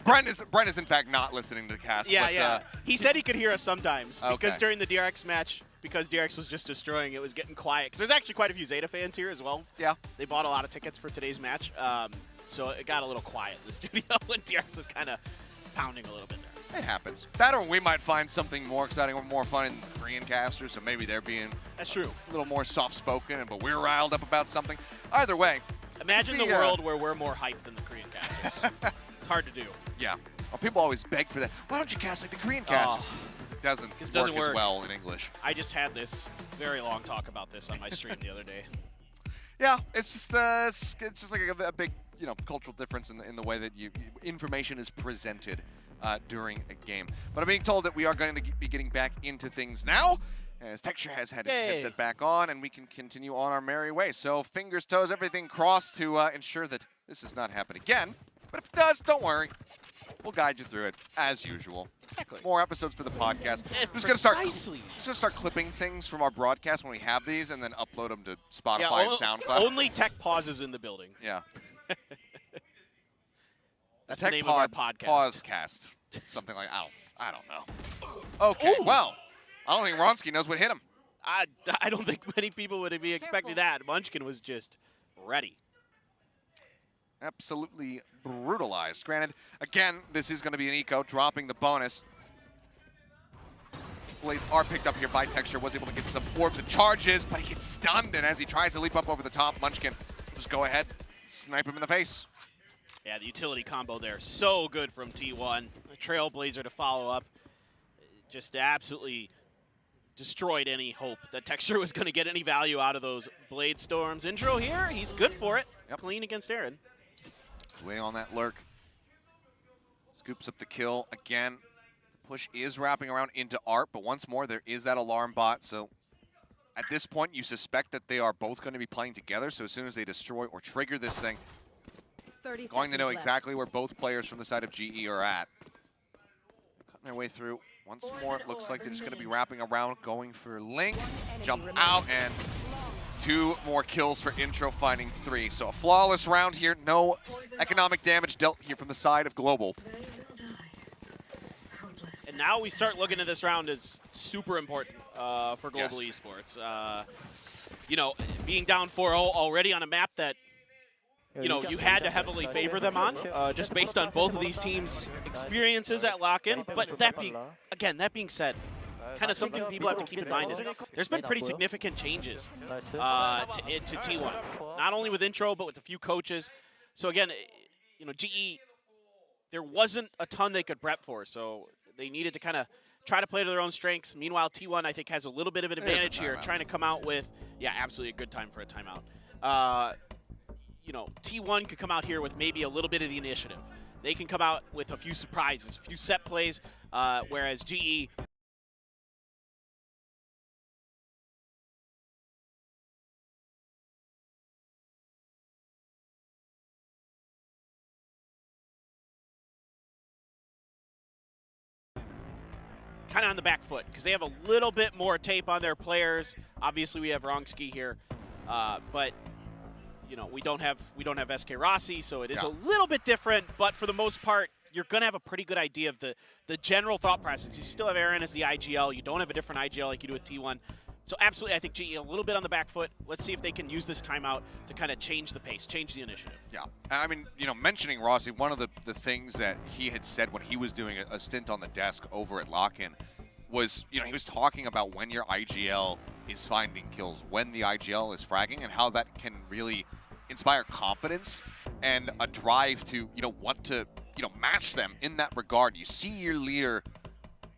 Brent is in fact not listening to the cast. Yeah. He said he could hear us sometimes because okay. during the DRX match, because DRX was just destroying, it was getting quiet. Because there's actually quite a few Zeta fans here as well. Yeah. They bought a lot of tickets for today's match, so it got a little quiet in the studio when DRX was kind of pounding a little bit there. It happens. That or we might find something more exciting or more fun in the Korean casters, so maybe they're being a little more soft-spoken, but we're riled up about something. Either way. Imagine the world where we're more hyped than the Korean casters. It's hard to do. Yeah. Well, people always beg for that. Why don't you cast like the Korean casters? Because it doesn't work as well in English. I just had this very long talk about this on my stream the other day. Yeah, it's just like a big cultural difference in the way that information is presented during a game. But I'm being told that we are going to be getting back into things now, as Texture has had his headset back on, and we can continue on our merry way. So fingers, toes, everything crossed to ensure that this does not happen again. But if it does, don't worry. We'll guide you through it, as usual. Exactly. More episodes for the podcast. Yeah, I'm just going to start clipping things from our broadcast when we have these and then upload them to Spotify and SoundCloud. Only tech pauses in the building. Yeah. That's the name of our podcast. Pausecast. Something like I don't know. Okay, well, I don't think Ronsky knows what hit him. I don't think many people would be expecting that. Munchkin was just ready. Absolutely brutalized. Granted, again, this is going to be an eco, dropping the bonus. Blades are picked up here by Texture, was able to get some orbs and charges, but he gets stunned, and as he tries to leap up over the top, Munchkin will just go ahead, snipe him in the face. Yeah, the utility combo there, so good from T1. A Trailblazer to follow up. Just absolutely destroyed any hope that Texture was going to get any value out of those Blade Storms. Intro here, he's good for it. Yep. Clean against Aaron. Waiting on that lurk. Scoops up the kill again. The push is wrapping around into Art, but once more, there is that alarm bot. So at this point, you suspect that they are both going to be playing together. So as soon as they destroy or trigger this thing, going to know exactly where both players from the side of GE are at. Cutting their way through. Once more, it looks like they're just going to be wrapping around, going for Link. Jump out, and 2 more kills for Intro, finding 3. So a flawless round here. No economic damage dealt here from the side of Global. And now we start looking at this round as super important for Global Esports. You know, being down 4-0 already on a map that, you know, you had to heavily favor them on, just based on both of these teams' experiences at lock-in. But that being said, kind of something people have to keep in mind is there's been pretty significant changes to T1, not only with Intro, but with a few coaches. So again, you know, GE, there wasn't a ton they could prep for, so they needed to kind of try to play to their own strengths. Meanwhile, T1, I think, has a little bit of an advantage here, trying to come out with, yeah, absolutely a good time for a timeout. You know, T1 could come out here with maybe a little bit of the initiative. They can come out with a few surprises, a few set plays, whereas GE, kind of on the back foot because they have a little bit more tape on their players. Obviously, we have Wrongski here, but you know, we don't have SK Rossi, so it is a little bit different. But for the most part, you're gonna have a pretty good idea of the general thought process. You still have Aaron as the IGL. You don't have a different IGL like you do with T1. So absolutely, I think GE a little bit on the back foot. Let's see if they can use this timeout to kind of change the pace, change the initiative. Yeah, I mean, you know, mentioning Rossi, one of the things that he had said when he was doing a stint on the desk over at Lock-In was, you know, he was talking about when your IGL is finding kills, when the IGL is fragging, and how that can really inspire confidence and a drive to, you know, want to, you know, match them in that regard. You see your leader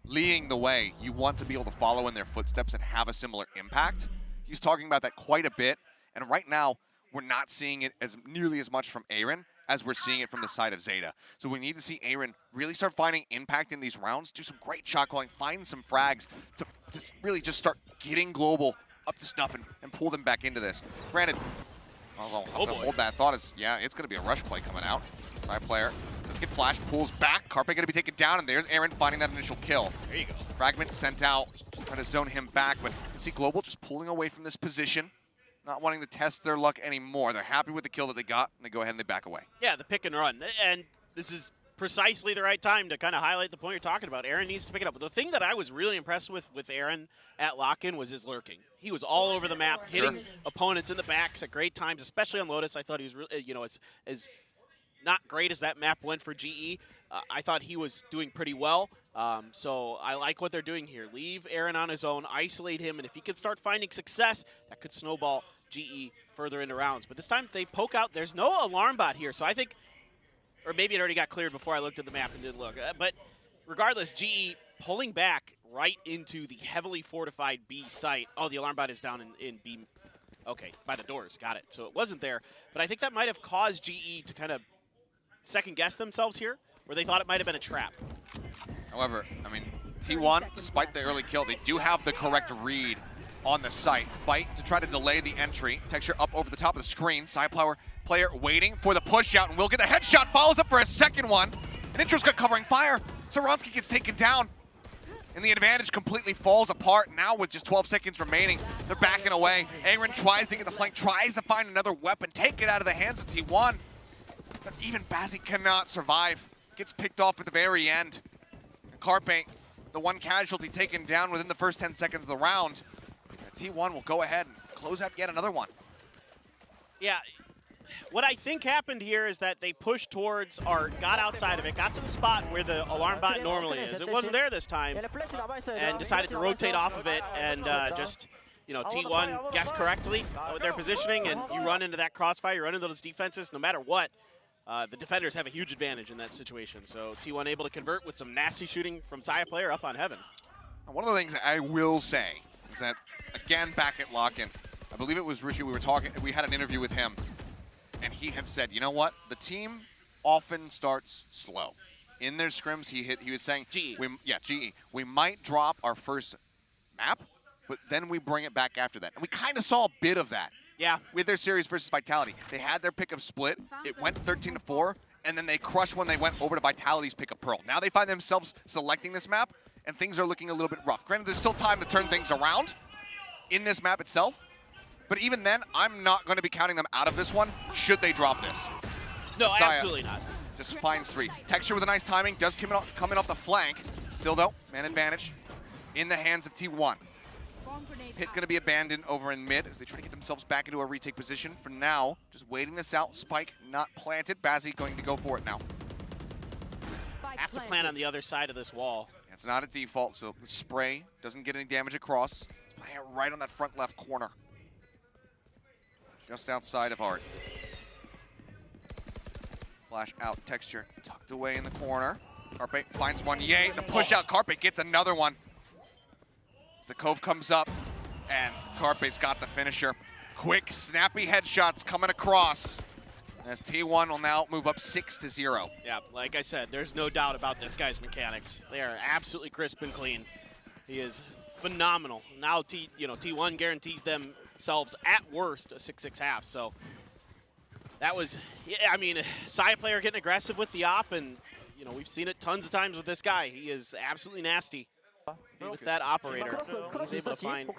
leading the way, you want to be able to follow in their footsteps and have a similar impact. He's talking about that quite a bit, and right now we're not seeing it as nearly as much from Aaron as we're seeing it from the side of Zeta. So we need to see Aaron really start finding impact in these rounds, do some great shot calling, find some frags to really just start getting Global up to snuff and pull them back into this. Granted, I'll have to hold that thought as, yeah, it's going to be a rush play coming out. Side player does get flash, pulls back. Carpe going to be taken down, and there's Aaron finding that initial kill. There you go. Fragment sent out, trying to zone him back, but you can see Global just pulling away from this position, not wanting to test their luck anymore. They're happy with the kill that they got, and they go ahead and they back away. Yeah, the pick and run. And this is precisely the right time to kind of highlight the point you're talking about. Aaron needs to pick it up. But the thing that I was really impressed with Aaron at Lock-In was his lurking. He was all over the map, hitting opponents in the backs at great times, especially on Lotus. I thought he was really, you know, as not great as that map went for GE. I thought he was doing pretty well. So I like what they're doing here. Leave Aaron on his own, isolate him, and if he can start finding success, that could snowball GE further into rounds. But this time they poke out. There's no alarm bot here, so I think, or maybe it already got cleared before I looked at the map and didn't look. But regardless, GE pulling back right into the heavily fortified B site. Oh, the alarm bot is down in B. Okay, by the doors. Got it. So it wasn't there. But I think that might have caused GE to kind of second-guess themselves here, where they thought it might have been a trap. However, I mean, T1, despite the early kill, they do have the correct read on the site. Fight to try to delay the entry. Texture up over the top of the screen. Side player waiting for the push out, and will get the headshot. Follows up for a second one. And Intro's got covering fire. Soronsky gets taken down. And the advantage completely falls apart. Now with just 12 seconds remaining, they're backing away. Aaron tries to get the flank, tries to find another weapon, take it out of the hands of T1. But even Bazzi cannot survive. Gets picked off at the very end. And Carpe, the one casualty taken down within the first 10 seconds of the round. And T1 will go ahead and close out yet another one. Yeah, what I think happened here is that they pushed towards, or got outside of it, got to the spot where the alarm bot normally is. It wasn't there this time, and decided to rotate off of it and just, you know, T1 guessed correctly with their positioning, and you run into that crossfire, you run into those defenses, no matter what. The defenders have a huge advantage in that situation. So T1 able to convert with some nasty shooting from Saya player up on Heaven. One of the things I will say is that, again, back at Lock-In, I believe it was Rishi, we had an interview with him, and he had said, you know what, the team often starts slow. In their scrims, he was saying, GE. GE. We might drop our first map, but then we bring it back after that. And we kind of saw a bit of that. Yeah. With their series versus Vitality. They had their pick of split. It went 13-4, and then they crushed when they went over to Vitality's pick of Pearl. Now they find themselves selecting this map, and things are looking a little bit rough. Granted, there's still time to turn things around in this map itself, but even then, I'm not going to be counting them out of this one should they drop this. No, Messiah absolutely not. just finds 3. Texture with a nice timing, does come in off the flank. Still though, man advantage in the hands of T1. Pit going to be abandoned over in mid as they try to get themselves back into a retake position. For now, just waiting this out. Spike not planted. Bazzi going to go for it now. Have to plan on the other side of this wall. It's not a default, so the spray doesn't get any damage across. Playing it right on that front left corner. Just outside of Art. Flash out, Texture tucked away in the corner. Carpe finds one, yay, the push out, Carpe gets another one. As the Cove comes up, and Carpe's got the finisher. Quick, snappy headshots coming across. As T1 will now move up 6-0. Yeah, like I said, there's no doubt about this guy's mechanics. They are absolutely crisp and clean. He is phenomenal. Now T1 guarantees themselves at worst a 6-6 half. So that was, yeah, I mean, Saya player getting aggressive with the op, and we've seen it tons of times with this guy. He is absolutely nasty with that operator. He's able to find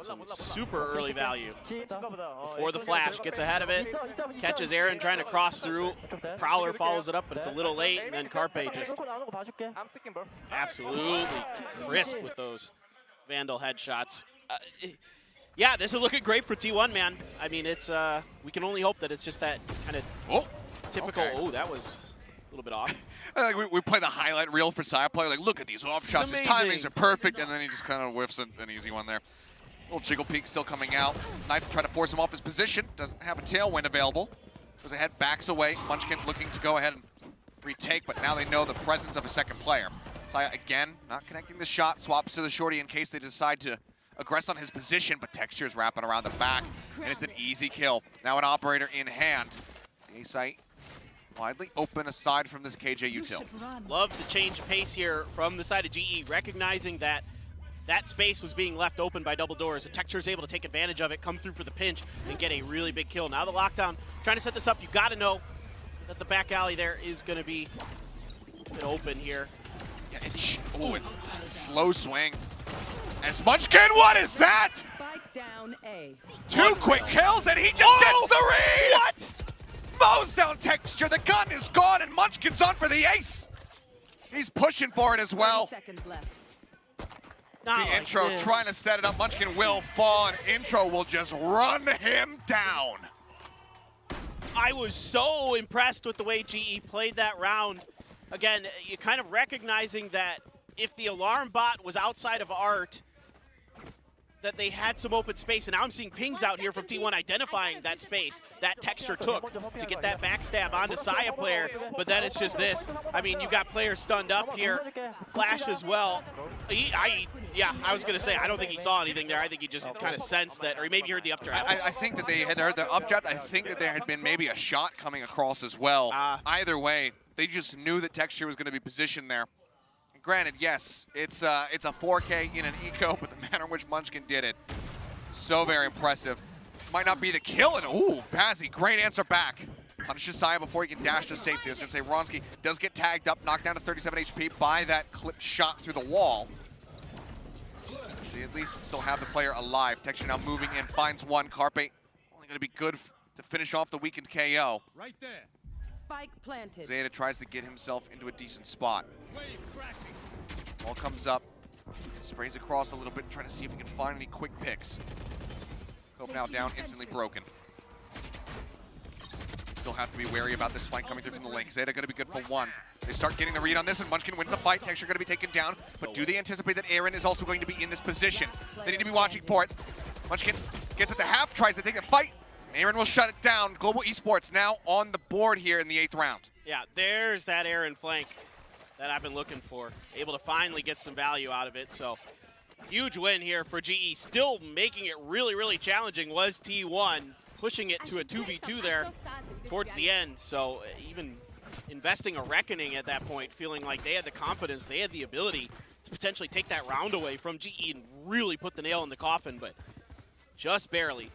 some super early value. Before the flash, gets ahead of it, catches Aaron trying to cross through. Prowler follows it up, but it's a little late, and then Carpe just absolutely crisp with those Vandal headshots. Yeah, this is looking great for T1, man. I mean, it's we can only hope that it's just that kind of typical. Okay. Oh, that was a little bit off. We play the highlight reel for Saya player. Like, look at these off shots. His timings are perfect, and then he just kind of whiffs an easy one there. Little jiggle peek still coming out. Knife to try to force him off his position. Doesn't have a tailwind available. Goes ahead, backs away. Munchkin looking to go ahead and retake, but now they know the presence of a second player. Saya again, not connecting the shot. Swaps to the shorty in case they decide to aggress on his position, but Texture's wrapping around the back, and it's an easy kill. Now an operator in hand. The A-site widely open aside from this KJ util. Love the change of pace here from the side of GE, recognizing that that space was being left open by double doors. And Texture's able to take advantage of it, come through for the pinch, and get a really big kill. Now the lockdown, trying to set this up, you got to know that the back alley there is going to be open here. Yeah, it's a slow swing. As Munchkin, what is that? Spike down A. 2 quick kills, and he just gets the read! What? Mows down Texture, the gun is gone, and Munchkin's on for the ace! He's pushing for it as well. 30 seconds left. Not See like Intro this. trying to set it up. Munchkin will fall, and Intro will just run him down. I was so impressed with the way GE played that round. Again, you kind of recognizing that if the alarm bot was outside of Art, that they had some open space, and now I'm seeing pings out here from T1 identifying that space that Texture took to get that backstab onto Saya player, but then it's just this. I mean, you got players stunned up here, Flash as well. Yeah, I was gonna say, I don't think he saw anything there. I think he just kind of sensed that, or maybe he heard the updraft. I think that they had heard the updraft. I think that there had been maybe a shot coming across as well. Either way, they just knew that Texture was gonna be positioned there. Granted, yes, it's a 4K in an eco, but the manner in which Munchkin did it, so very impressive. Might not be the kill, and ooh, Bazzi, great answer back. Punishes Saya before he can dash to safety. I was gonna say Wronski does get tagged up, knocked down to 37 HP by that clip shot through the wall. They at least still have the player alive. Texture now moving in, finds one. Carpe only gonna be good to finish off the weakened KO. Right there. Spike planted. Zeta tries to get himself into a decent spot. Ball comes up, sprays across a little bit, trying to see if he can find any quick picks. Hope now down, instantly broken. Still have to be wary about this fight coming through from the link. Zeta gonna be good for 1. They start getting the read on this, and Munchkin wins the fight. Texture gonna be taken down, but do they anticipate that Aaron is also going to be in this position? They need to be watching for it. Munchkin gets at the half, tries to take the fight. Aaron will shut it down. Global Esports now on the board here in the 8th round. Yeah, there's that Aaron flank that I've been looking for. Able to finally get some value out of it. So Huge win here for GE. Still making it really, really challenging was T1, pushing it to a 2v2 there towards the end. So even investing a reckoning at that point, feeling like they had the confidence, they had the ability to potentially take that round away from GE and really put the nail in the coffin, but just barely.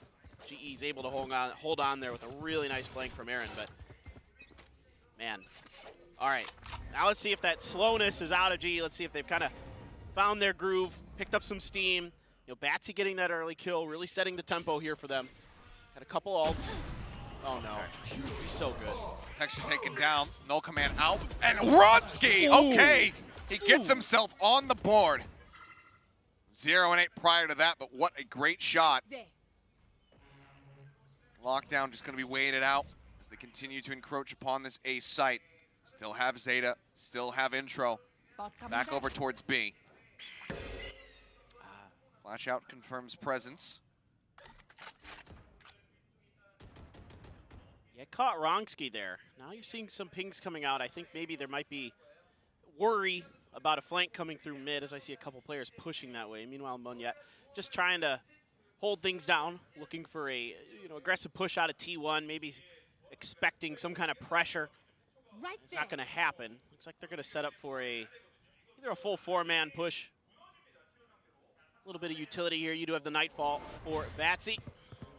GE's able to hold on there with a really nice flank from Aaron, but man. All right, now let's see if that slowness is out of GE. Let's see if they've kind of found their groove, picked up some steam. You know, Batsy getting that early kill, really setting the tempo here for them. Had a couple ults. Oh no, he's so good. Texture taken down, no command out, and Wronski, okay. He gets himself on the board. 0 and 8 prior to that, but what a great shot. Lockdown just gonna be waited out as they continue to encroach upon this A site. Still have Zeta, still have intro. Back over towards B. Flash out confirms presence. Yeah, caught Wronski there. Now you're seeing some pings coming out. I think maybe there might be worry about a flank coming through mid as I see a couple players pushing that way. Meanwhile, Munyet just trying to hold things down, looking for a aggressive push out of T1, maybe expecting some kind of pressure. It's not going to happen. Looks like they're going to set up for either a full 4-man push. A little bit of utility here. You do have the Nightfall for Batsy.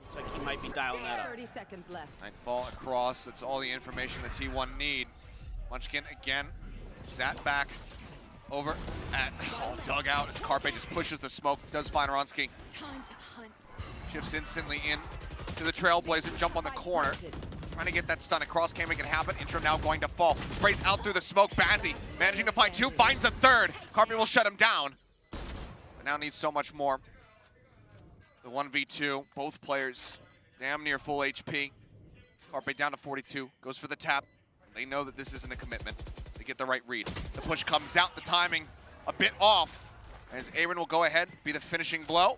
Looks like he might be dialing that up. 30 seconds left. Nightfall across. That's all the information the T1 need. Munchkin again. Sat back over at dugout as Carpe just pushes the smoke. Does find Wronski. Shifts instantly in to the Trailblazer. Jump on the corner. Trying to get that stun across, can't make it happen. Intro now going to fall. Sprays out through the smoke. Bazzi managing to find 2, finds a 3rd. Carpe will shut him down. But now needs so much more. The 1v2, both players damn near full HP. Carpe down to 42, goes for the tap. They know that this isn't a commitment. They get the right read. The push comes out, the timing a bit off. As Aaron will go ahead, be the finishing blow.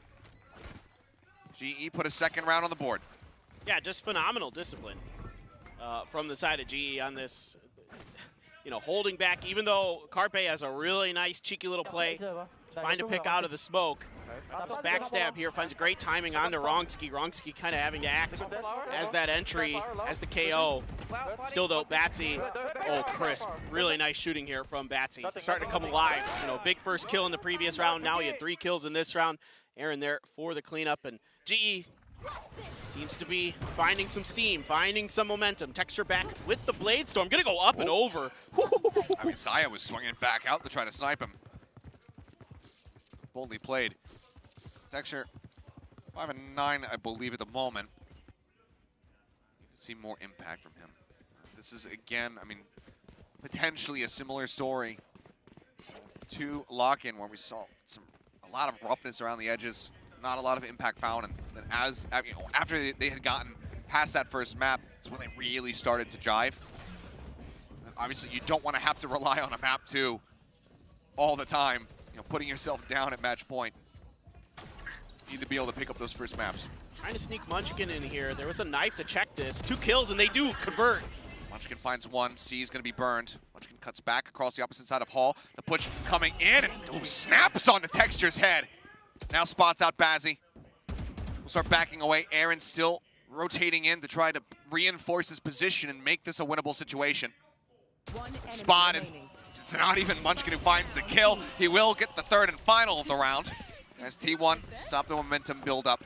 GE put a 2nd round on the board. Yeah, just phenomenal discipline from the side of GE on this. Holding back, even though Carpe has a really nice cheeky little play, find a pick out of the smoke. This backstab here finds great timing onto Wronski. Wronski kind of having to act as that entry, as the KO. Still though, Batsy, crisp. Really nice shooting here from Batsy. Starting to come alive. Big first kill in the previous round. Now he had 3 kills in this round. Aaron there for the cleanup, and GE seems to be finding some steam, finding some momentum. Texture back with the Blade Storm. Gonna go up and over. I mean, Saya was swinging back out to try to snipe him. Boldly played. Texture 5 and 9, I believe, at the moment. Need to see more impact from him. This is, again, I mean, potentially a similar story to Lock-In, where we saw a lot of roughness around the edges, not a lot of impact found, and then after they had gotten past that first map, it's when they really started to jive. And obviously, you don't want to have to rely on a map 2 all the time. Putting yourself down at match point. You need to be able to pick up those first maps. Trying to sneak Munchkin in here. There was a knife to check this. 2 kills, and they do convert. Munchkin finds 1. C is going to be burned. Munchkin cuts back across the opposite side of Hall. The push coming in, and snaps onto Texture's head. Now spots out Bazzi. We'll start backing away. Aaron still rotating in to try to reinforce his position and make this a winnable situation. Spot, and it's not even Munchkin who finds the kill. He will get the 3rd and final of the round as T1 stop the momentum build up.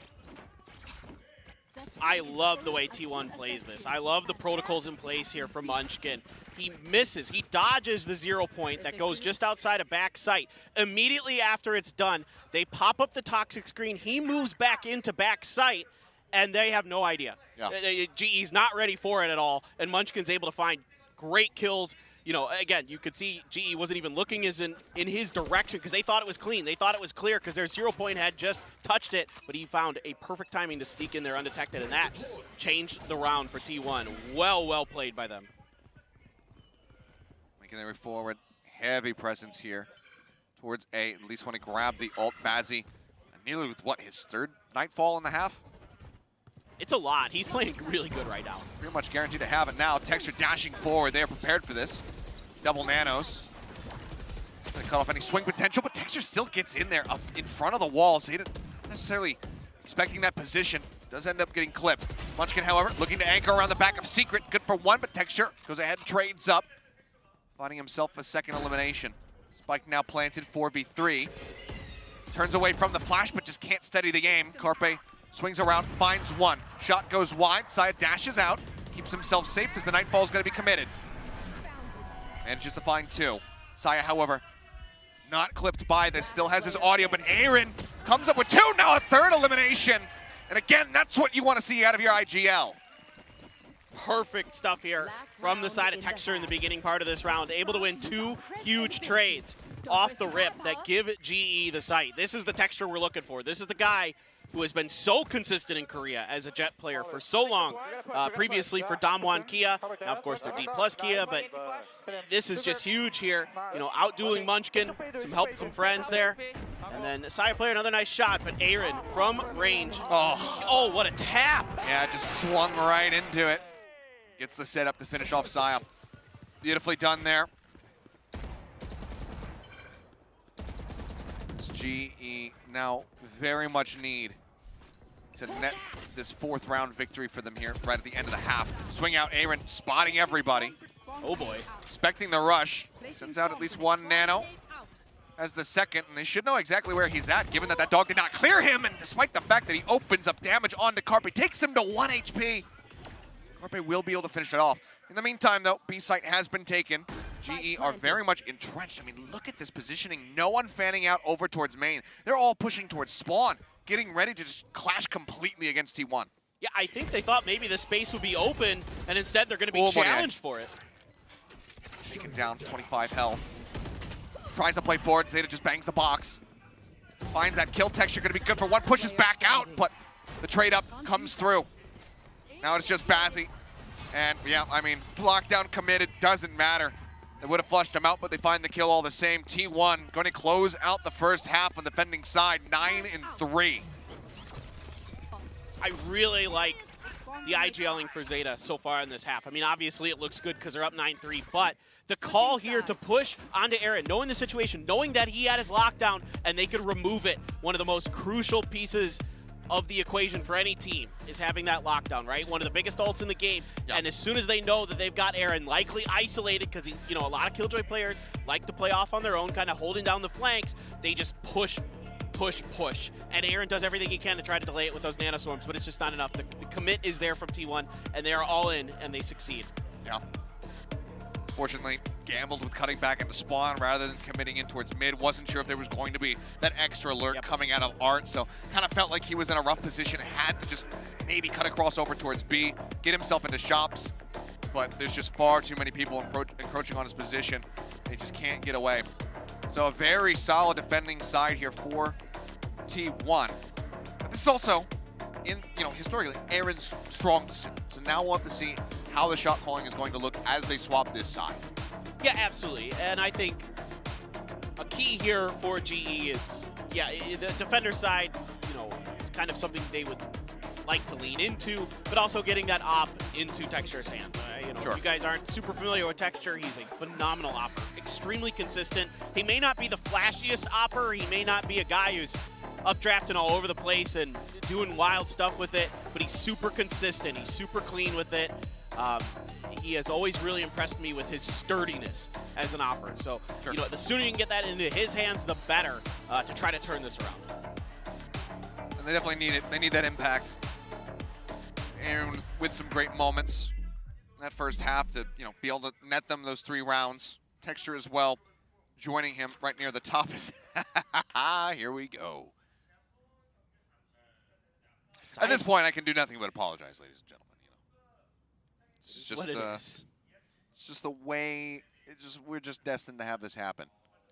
I love the way T1 plays this. I love the protocols in place here from Munchkin. He misses. He dodges the 0 point that goes just outside of back sight. Immediately after it's done, they pop up the toxic screen. He moves back into back sight, and they have no idea. Yeah. GE's not ready for it at all, and Munchkin's able to find great kills. Again, you could see GE wasn't even looking in his direction because they thought it was clean. They thought it was clear because their 0 point had just touched it, but he found a perfect timing to sneak in there undetected, and that changed the round for T1. Well played by them. Making their way forward. Heavy presence here towards A. At least want to grab the ult. Bazzi, nearly with his 3rd Nightfall in the half? It's a lot. He's playing really good right now. Pretty much guaranteed to have it now. Texture dashing forward. They are prepared for this. Double nanos. Gonna cut off any swing potential, but Texture still gets in there up in front of the wall. Zeta not necessarily expecting that position. Does end up getting clipped. Munchkin, however, looking to anchor around the back of Secret. Good for one, but Texture goes ahead and trades up, finding himself a second elimination. Spike now planted 4v3. Turns away from the flash, but just can't steady the game. Carpe swings around, finds one. Shot goes wide, Saya dashes out, keeps himself safe as the Nightfall is going to be committed. Manages to find two. Saya, however, not clipped by this, still has his audio, but Aaron comes up with two, now a third elimination. And again, that's what you want to see out of your IGL. Perfect stuff here from the side of Texture in the beginning part of this round. Able to win two huge trades off the rip that give GE the sight. This is the Texture we're looking for. This is the guy who has been so consistent in Korea as a Jet player for so long. Previously for Damwon Kia. Now, of course, they're D+ Kia, but this is just huge here. You know, outdueling Munchkin, some help, some friends there. And then Saya player, another nice shot, but Aaron from range. Oh, what a tap. Yeah, just swung right into it. Gets the setup to finish off Saya. Beautifully done there. GE now very much need to net this fourth round victory for them here right at the end of the half. Swing out Aaron, spotting everybody. Oh boy. Expecting the rush. Sends out at least one nano as the second, and they should know exactly where he's at, given that that dog did not clear him, and despite the fact that he opens up damage onto Carpe, takes him to 1 HP. Carpe will be able to finish it off. In the meantime, though, B-site has been taken. GE are very much entrenched. I mean, look at this positioning. No one fanning out over towards main. They're all pushing towards spawn, getting ready to just clash completely against T1. Yeah, I think they thought maybe the space would be open, and instead they're going to be challenged for it. Taken down, 25 health. Tries to play forward, Zeta just bangs the box. Finds that kill. Texture going to be good for one, pushes back out, but the trade up comes through. Now it's just Bazzi. And yeah, I mean, lockdown committed, doesn't matter. They would have flushed him out, but they find the kill all the same. T1 going to close out the first half on the defending side, 9-3. I really like the IGLing for Zeta so far in this half. I mean, obviously it looks good because they're up 9-3, but the call here to push onto Aaron, knowing the situation, knowing that he had his lockdown and they could remove it, one of the most crucial pieces of the equation for any team is having that lockdown, right? One of the biggest ults in the game. Yep. And as soon as they know that they've got Aaron likely isolated, because you know, a lot of Killjoy players like to play off on their own, kind of holding down the flanks, they just push. And Aaron does everything he can to try to delay it with those nanoswarms, but it's just not enough. The commit is there from T1, and they are all in, and they succeed. Yeah. Fortunately, gambled with cutting back into spawn rather than committing in towards mid. Wasn't sure if there was going to be that extra alert coming out of Art, so kind of felt like he was in a rough position. Had to just maybe cut across over towards B, get himself into shops, but there's just far too many people encroaching on his position. They just can't get away. So a very solid defending side here for T1. But this is also, historically, Aaron's strong suit. So now we'll have to see how the shot calling is going to look as they swap this side. Yeah, absolutely. And I think a key here for GE is, the defender side, it's kind of something they would like to lean into, but also getting that op into Texture's hands. Sure. If you guys aren't super familiar with Texture, he's a phenomenal opper, extremely consistent. He may not be the flashiest opper, he may not be a guy who's updrafting all over the place and doing wild stuff with it, but he's super consistent, he's super clean with it. He has always really impressed me with his sturdiness as an opper. So, sure. The sooner you can get that into his hands, the better to try to turn this around. And they definitely need it. They need that impact. And with some great moments in that first half to, be able to net them those 3 rounds. Texture as well, joining him right near the top. Here we go. At this point, I can do nothing but apologize, ladies and gentlemen. It's just it's just the way. We're just destined to have this happen.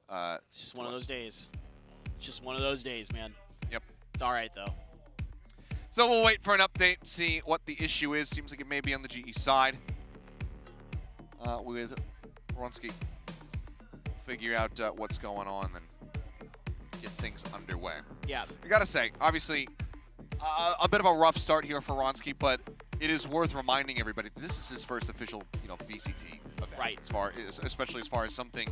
It's just one of those days. It's just one of those days, man. Yep. It's all right though. So we'll wait for an update, see what the issue is. Seems like it may be on the GE side. With Wronski, figure out what's going on, then get things underway. Yeah. I gotta say, obviously, a bit of a rough start here for Wronski, but it is worth reminding everybody that this is his first official, VCT event. Right. Especially as far as something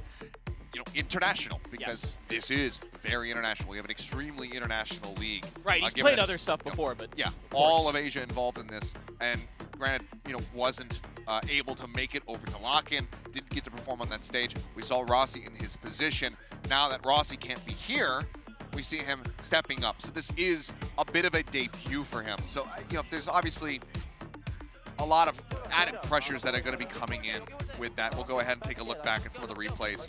international, because this is very international. We have an extremely international league. Right, he's played other stuff before, but yeah, all of Asia involved in this. And granted, wasn't able to make it over to lock-in, didn't get to perform on that stage. We saw Rossi in his position. Now that Rossi can't be here, we see him stepping up. So this is a bit of a debut for him. So, there's obviously a lot of added pressures that are going to be coming in with that. We'll go ahead and take a look back at some of the replays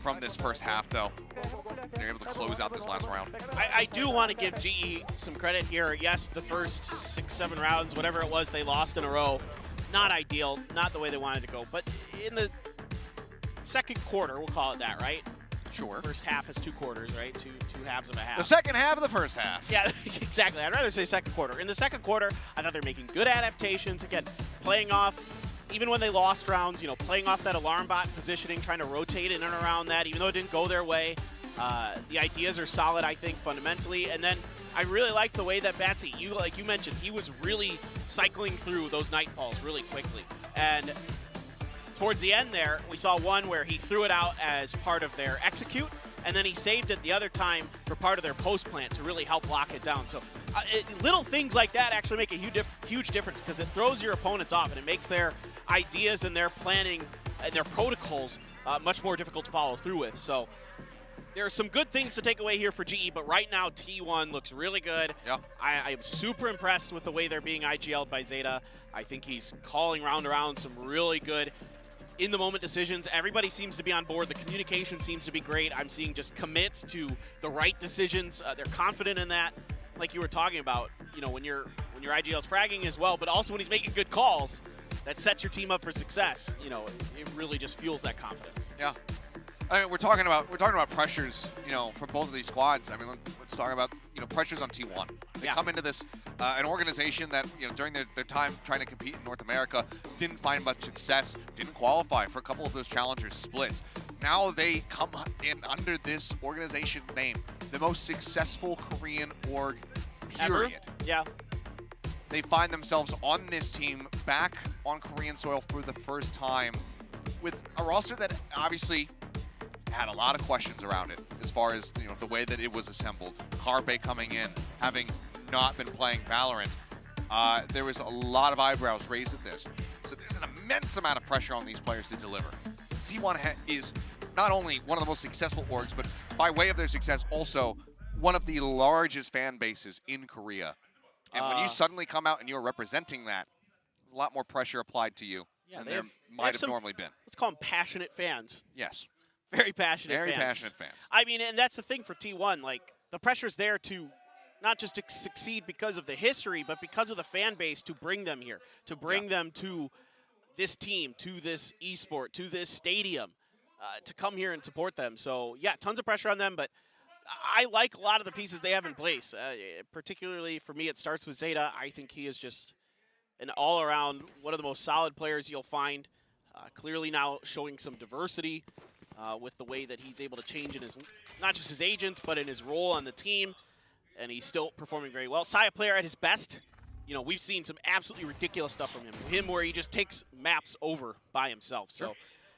from this first half, though. They're able to close out this last round. I do want to give GE some credit here. Yes, the first 6-7 rounds, whatever it was, they lost in a row. Not ideal, not the way they wanted to go. But in the second quarter, we'll call it that, right? Sure. First half is 2 quarters, right? Two halves of a half. The second half of the first half. Yeah, exactly. I'd rather say second quarter. In the second quarter, I thought they were making good adaptations. Again, playing off, even when they lost rounds, playing off that alarm bot positioning, trying to rotate in and around that, even though it didn't go their way. The ideas are solid, I think, fundamentally. And then I really like the way that Batsy, like you mentioned, he was really cycling through those nightfalls really quickly. And towards the end there, we saw one where he threw it out as part of their execute, and then he saved it the other time for part of their post plant to really help lock it down. So little things like that actually make a huge difference, because it throws your opponents off and it makes their ideas and their planning and their protocols much more difficult to follow through with. So there are some good things to take away here for GE, but right now T1 looks really good. Yeah. I am super impressed with the way they're being IGL'd by Zeta. I think he's calling round around some really good in-the-moment decisions. Everybody seems to be on board. The communication seems to be great. I'm seeing just commits to the right decisions. They're confident in that, like you were talking about. When your IGL's fragging as well, but also when he's making good calls, that sets your team up for success. It really just fuels that confidence. Yeah. I mean, we're talking about pressures, for both of these squads. I mean, let's talk about, pressures on T1. They come into this, an organization that, during their time trying to compete in North America, didn't find much success, didn't qualify for a couple of those challengers splits. Now they come in under this organization name, the most successful Korean org, period. Ever? Yeah. They find themselves on this team, back on Korean soil for the first time, with a roster that obviously had a lot of questions around it, as far as the way that it was assembled. Carpe coming in, having not been playing Valorant, there was a lot of eyebrows raised at this. So there's an immense amount of pressure on these players to deliver. C1 is not only one of the most successful orgs, but by way of their success, also one of the largest fan bases in Korea. And when you suddenly come out and you're representing that, there's a lot more pressure applied to you than there might have normally been. Let's call them passionate fans. Yes. Very passionate fans. Very passionate fans. I mean, and that's the thing for T1. Like, the pressure's there to not just to succeed because of the history, but because of the fan base, to bring them here, to bring them to this team, to this esport, to this stadium, to come here and support them. So, yeah, tons of pressure on them, but I like a lot of the pieces they have in place. Particularly for me, it starts with Zeta. I think he is just an all-around one of the most solid players you'll find. Clearly now showing some diversity with the way that he's able to change in his, not just his agents, but in his role on the team. And he's still performing very well. Saya player at his best. We've seen some absolutely ridiculous stuff from him. Where he just takes maps over by himself. So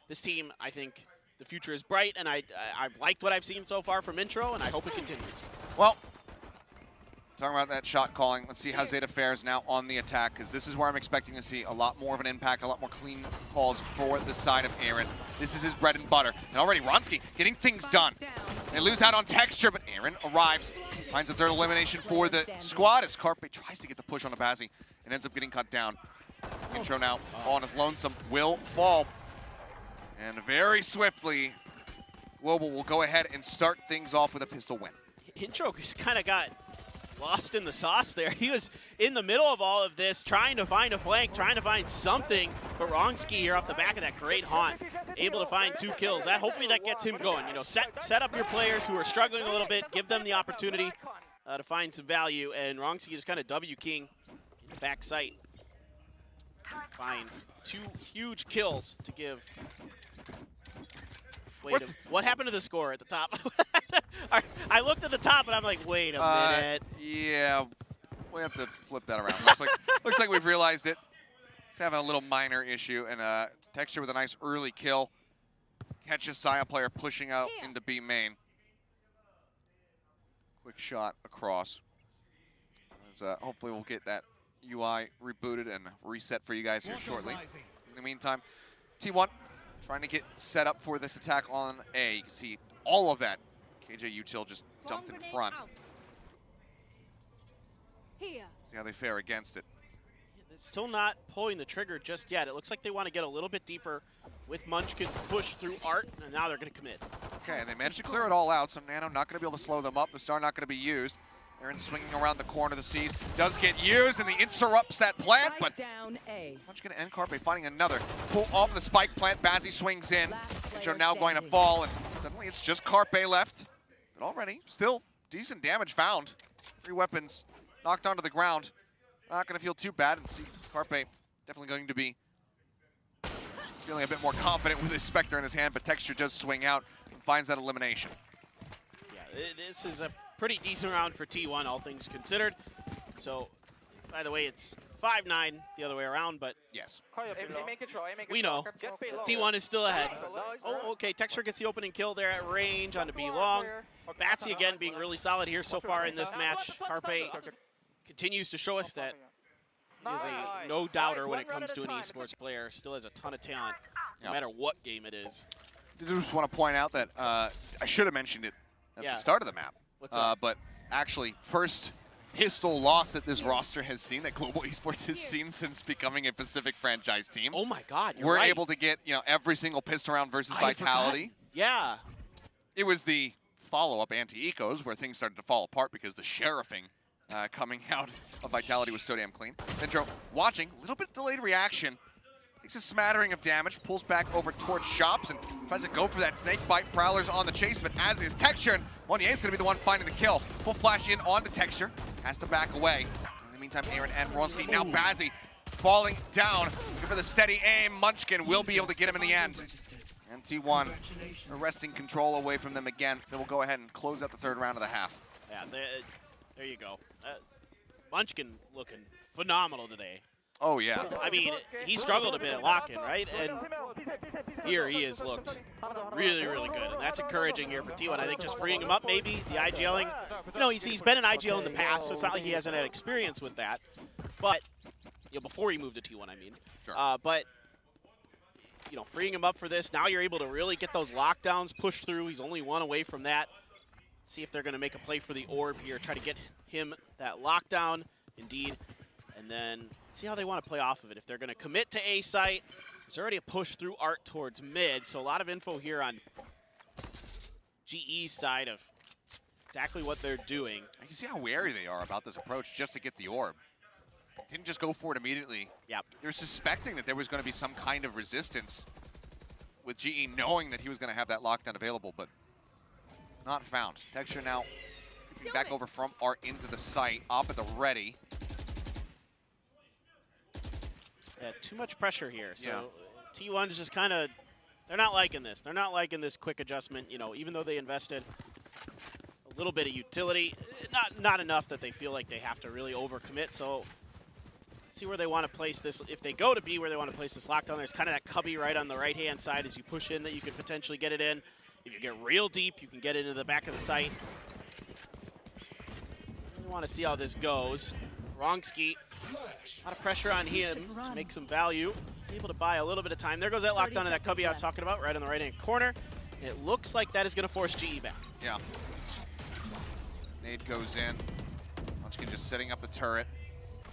this team, I think the future is bright, and I've liked what I've seen so far from Intro, and I hope it continues. Well, talking about that shot calling, let's see how Zeta fares now on the attack, because this is where I'm expecting to see a lot more of an impact, a lot more clean calls for the side of Aaron. This is his bread and butter. And already Ronsky getting things done. They lose out on texture, but Aaron arrives, finds a third elimination for the squad as Carpe tries to get the push on Abazi and ends up getting cut down. Intro now on his lonesome will fall. And very swiftly, Global will go ahead and start things off with a pistol win. Intro just kind of got lost in the sauce there. He was in the middle of all of this, trying to find a flank, trying to find something, but Rongski here off the back of that great haunt, able to find 2 kills. Hopefully that gets him going. Set up your players who are struggling a little bit, give them the opportunity to find some value, and Rongski just kind of W-king in the back sight. Finds 2 huge kills to give. Wait, what happened to the score at the top? I looked at the top and I'm like, wait a minute. Yeah, we have to flip that around. looks like we've realized it. It's having a little minor issue, and Texture with a nice early kill. catches Sia player pushing out into B main. Quick shot across. As, hopefully we'll get that UI rebooted and reset for you guys here shortly. In the meantime, T1 trying to get set up for this attack on A. You can see all of that. KJ Util just dumped in front. See how they fare against it. It's still not pulling the trigger just yet. It looks like they want to get a little bit deeper with Munchkin push through Art, and now they're going to commit. Okay, and they managed to clear it all out, so Nano not going to be able to slow them up. The Star not going to be used. Aaron swinging around the corner of the Seas. Does get used, and he interrupts that plant, but Munchkin and Carpe finding another. Pull off the spike plant. Bazzi swings in, which are now going to fall, and suddenly it's just Carpe left. But already, still decent damage found. 3 weapons knocked onto the ground. Not going to feel too bad, and see Carpe definitely going to be feeling a bit more confident with his Spectre in his hand, but Texture does swing out and finds that elimination. Yeah, this is a pretty decent round for T1, all things considered. So, by the way, it's 5-9 the other way around, but yes, we know T1 is still ahead. Oh, okay, Texture gets the opening kill there at range on the B long. Batsy again being really solid here so far in this match. Carpe continues to show us that he is a no-doubter when it comes to an esports player. Still has a ton of talent, no matter what game it is. I just want to point out that I should have mentioned it at the start of the map. What's up? But actually, first pistol loss that this roster has seen, that Global Esports has seen since becoming a Pacific franchise team. Oh my God, We're able to get every single pistol round versus Vitality. Yeah. It was the follow-up anti-ecos where things started to fall apart because the sheriffing coming out of Vitality was so damn clean. Nitro watching, a little bit delayed reaction. Takes a smattering of damage, pulls back over towards Shops and tries to go for that snake bite. Prowler's on the chase, but as is Texture, and Monier's going to be the one finding the kill. Full flash in on the Texture, has to back away. In the meantime, Aaron and Ronski, now Bazzi falling down. Looking for the steady aim. Munchkin will be able to get him in the end. And T1 wresting control away from them again. They will go ahead and close out the 3rd round of the half. Yeah, there you go. Munchkin looking phenomenal today. Oh, yeah. I mean, he struggled a bit at lock-in, right? And here he has looked really, really good. And that's encouraging here for T1. I think just freeing him up, maybe, the IGLing. He's been in IGL in the past, so it's not like he hasn't had experience with that. But, before he moved to T1, I mean. Sure. But, freeing him up for this, now you're able to really get those lockdowns pushed through. He's only 1 away from that. See if they're going to make a play for the orb here, try to get him that lockdown, indeed. And then see how they want to play off of it. If they're going to commit to A site, there's already a push through Art towards mid, so a lot of info here on GE's side of exactly what they're doing. You can see how wary they are about this approach just to get the orb. Didn't just go for it immediately. Yep. They're suspecting that there was going to be some kind of resistance with GE knowing that he was going to have that lockdown available, but not found. Texture now back over from Art into the site, off at the ready. Yeah, too much pressure here. So T1's just kind of, they're not liking this. They're not liking this quick adjustment, even though they invested a little bit of utility, not enough that they feel like they have to really overcommit. So let's see where they want to place this. If they go to B, where they want to place this lockdown, there's kind of that cubby right on the right-hand side as you push in that you could potentially get it in. If you get real deep, you can get into the back of the site. We want to see how this goes. Wrongski, a lot of pressure on him to make some value. He's able to buy a little bit of time. There goes that lockdown in that cubby I was talking about, right on the right-hand corner. And it looks like that is going to force GE back. Yeah. Nade goes in. Munchkin just setting up the turret.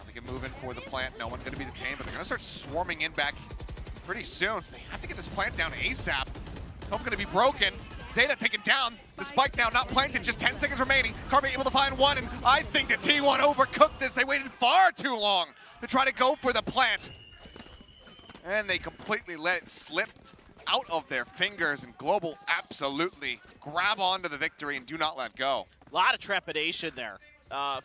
They can move in for the plant. No one's going to be detained, but they're going to start swarming in back pretty soon. So they have to get this plant down ASAP. Hope's going to be broken. Zeta taken down. The spike now not planted, just 10 seconds remaining. Carpe able to find one, and I think that T1 overcooked this. They waited far too long to try to go for the plant. And they completely let it slip out of their fingers, and Global absolutely grab onto the victory and do not let go. A lot of trepidation there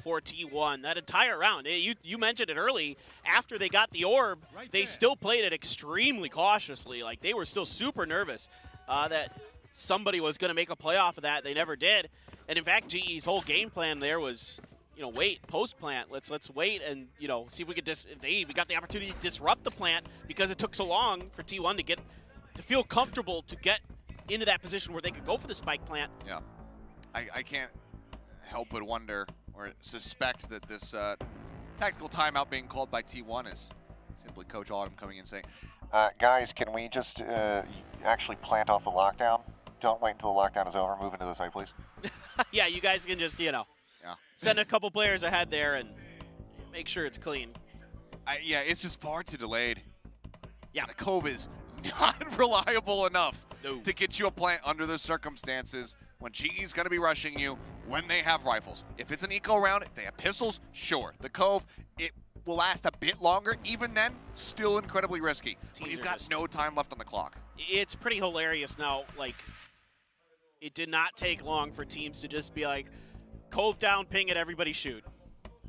for T1 that entire round. You mentioned it early. After they got the orb, they still played it extremely cautiously. Like, they were still super nervous that somebody was going to make a play off of that. They never did. And in fact, GE's whole game plan there was, wait, post-plant. Let's wait and, see if we could we got the opportunity to disrupt the plant because it took so long for T1 to feel comfortable to get into that position where they could go for the spike plant. Yeah. I can't help but wonder or suspect that this tactical timeout being called by T1 is simply Coach Autumn coming in saying, guys, can we just actually plant off the lockdown? Don't wait until the lockdown is over. Move into the site, please. Yeah, you guys can just, send a couple players ahead there and make sure it's clean. Yeah, it's just far too delayed. Yeah. The Cove is not reliable enough No. to get you a plant under those circumstances when GE's going to be rushing you when they have rifles. If it's an eco round, if they have pistols, sure. The Cove, it will last a bit longer. Even then, still incredibly risky when you've got no time left on the clock. It's pretty hilarious now. Like, it did not take long for teams to just be like, Cove down, ping it, everybody shoot.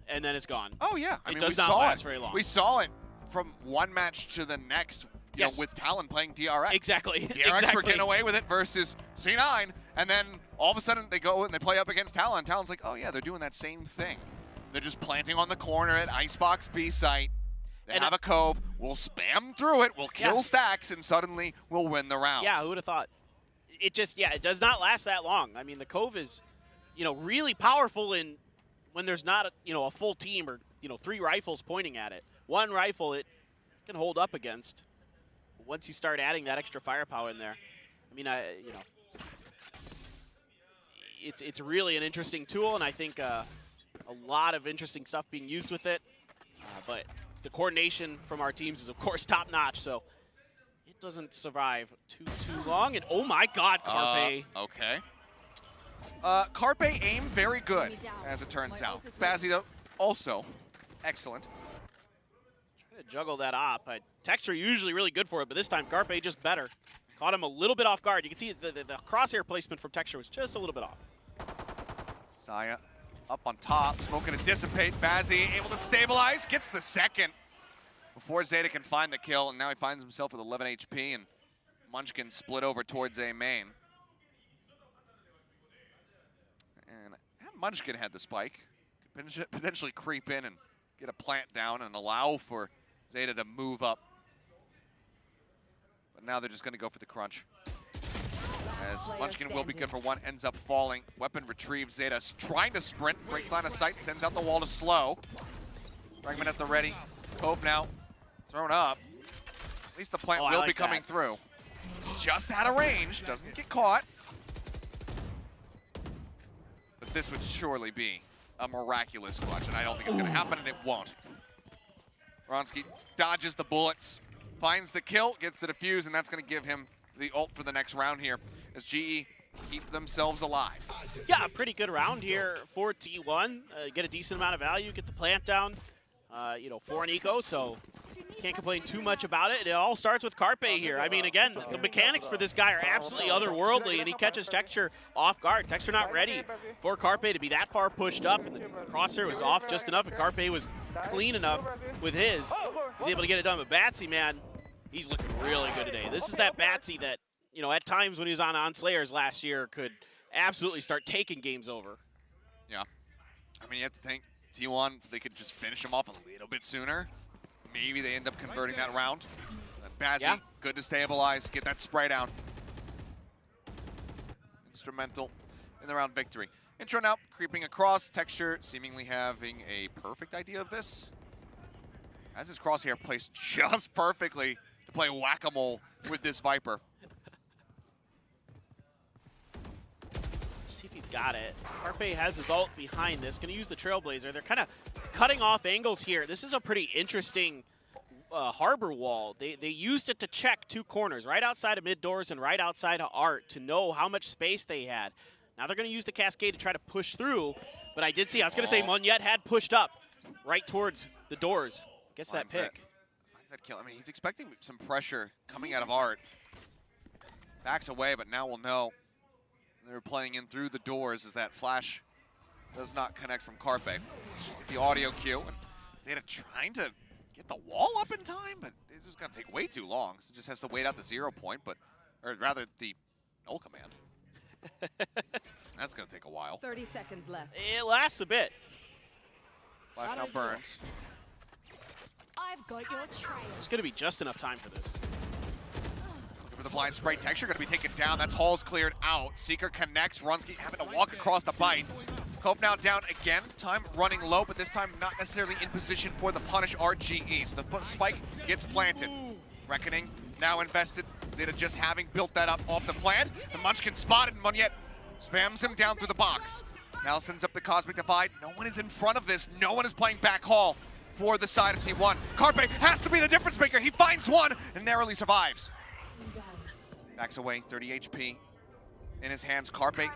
And then it's gone. Oh, yeah. I It mean, does we not saw last it. very long. We saw it from one match to the next, you know, with Talon playing DRX. Exactly. DRX were getting away with it versus C9, and then all of a sudden they go and they play up against Talon. Talon's like, oh yeah, they're doing that same thing. They're just planting on the corner at Icebox B site. They have a Cove. We'll spam through it. We'll kill stacks, and suddenly we'll win the round. Yeah, who would have thought? It just, it does not last that long. I mean, the Cove is, really powerful in when there's not a full team or 3 rifles pointing at it. One rifle it can hold up against. Once you start adding that extra firepower in there, I mean, it's really an interesting tool, and I think a lot of interesting stuff being used with it. But the coordination from our teams is, of course, top notch. So it doesn't survive too long. And oh my God, Carpe! Okay. Carpe aim very good, as it turns out. Bazzi though also excellent. Trying to juggle that op. Texture usually really good for it, but this time Carpe just better. Caught him a little bit off guard. You can see the crosshair placement from Texture was just a little bit off. Saya up on top, Smoke gonna dissipate. Bazzi able to stabilize, gets the second before Zeta can find the kill, and now he finds himself with 11 HP, and Munchkin split over towards A main. And Munchkin had the spike. Could potentially creep in and get a plant down and allow for Zeta to move up. But now they're just gonna go for the crunch. As Munchkin will be good for one, ends up falling. Weapon retrieves, Zeta trying to sprint, breaks line of sight, sends out the wall to slow. Fragment at the ready. Cove now thrown up. At least the plant will be coming through. He's just out of range, doesn't get caught. But this would surely be a miraculous clutch, and I don't think it's gonna happen, and it won't. Ronsky dodges the bullets, finds the kill, gets the defuse, and that's gonna give him the ult for the next round here as GE keep themselves alive. Yeah, pretty good round here for T1. Get a decent amount of value, get the plant down, 4 an eco, so can't complain too much about it. It all starts with Carpe here. I mean, again, the mechanics for this guy are absolutely otherworldly, and he catches Texture off guard. Texture not ready for Carpe to be that far pushed up, and the crosshair was off just enough, and Carpe was clean enough with his. He's able to get it done, but Batsy, man, he's looking really good today. This is that Batsy that, at times when he was on Slayers last year could absolutely start taking games over. Yeah. I mean, you have to think T1, if they could just finish him off a little bit sooner, maybe they end up converting that round. And Bazzi, good to stabilize, get that spray down. Instrumental in the round victory. Intro now, creeping across. Texture seemingly having a perfect idea of this. As his crosshair placed just perfectly to play whack-a-mole with this Viper. See if he's got it. Carpe has his ult behind this. Going to use the Trailblazer. They're kind of cutting off angles here. This is a pretty interesting harbor wall. They used it to check 2 corners, right outside of mid doors and right outside of Art, to know how much space they had. Now they're going to use the Cascade to try to push through. But I did see, I was going to say Monyet had pushed up right towards the doors. Gets that pick. Finds that kill. I mean, he's expecting some pressure coming out of Art. Backs away, but now we'll know. They're playing in through the doors as that flash does not connect from Carpe. The audio cue, and Zeta trying to get the wall up in time, but it's just going to take way too long. So it just has to wait out the 0 point, or rather the null command. That's going to take a while. 30 seconds left. It lasts a bit. Flash now burned. I've got your trail. There's going to be just enough time for this. Looking for the blind spray. Texture going to be taken down. That's Hall's cleared out. Seeker connects. Runsky having to walk across the bite. Cope now down again. Time running low, but this time not necessarily in position for the punish RGE. So the spike gets planted. Reckoning now invested. Zeta just having built that up off the plant. The Munchkin spotted, and Moniette spams him down through the box. Now sends up the Cosmic Divide. No one is in front of this. No one is playing back Hall for the side of T1. Carpe has to be the difference maker. He finds one and narrowly survives. Backs away, 30 HP in his hands. Carpe could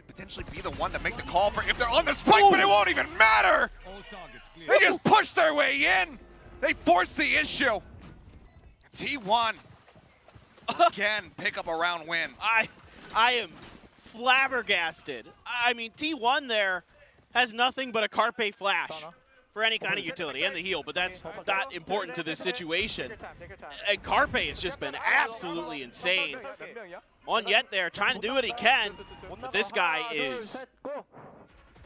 potentially be the one to make the call for if they're on the spike, but it won't even matter. They just push their way in. They force the issue. T1 again pick up a round win. I am flabbergasted. I mean, T1 there has nothing but a Carpe flash for any kind of utility and the heal, but that's not important to this situation. And Carpe has just been absolutely insane. Moniette there trying to do what he can, but this guy is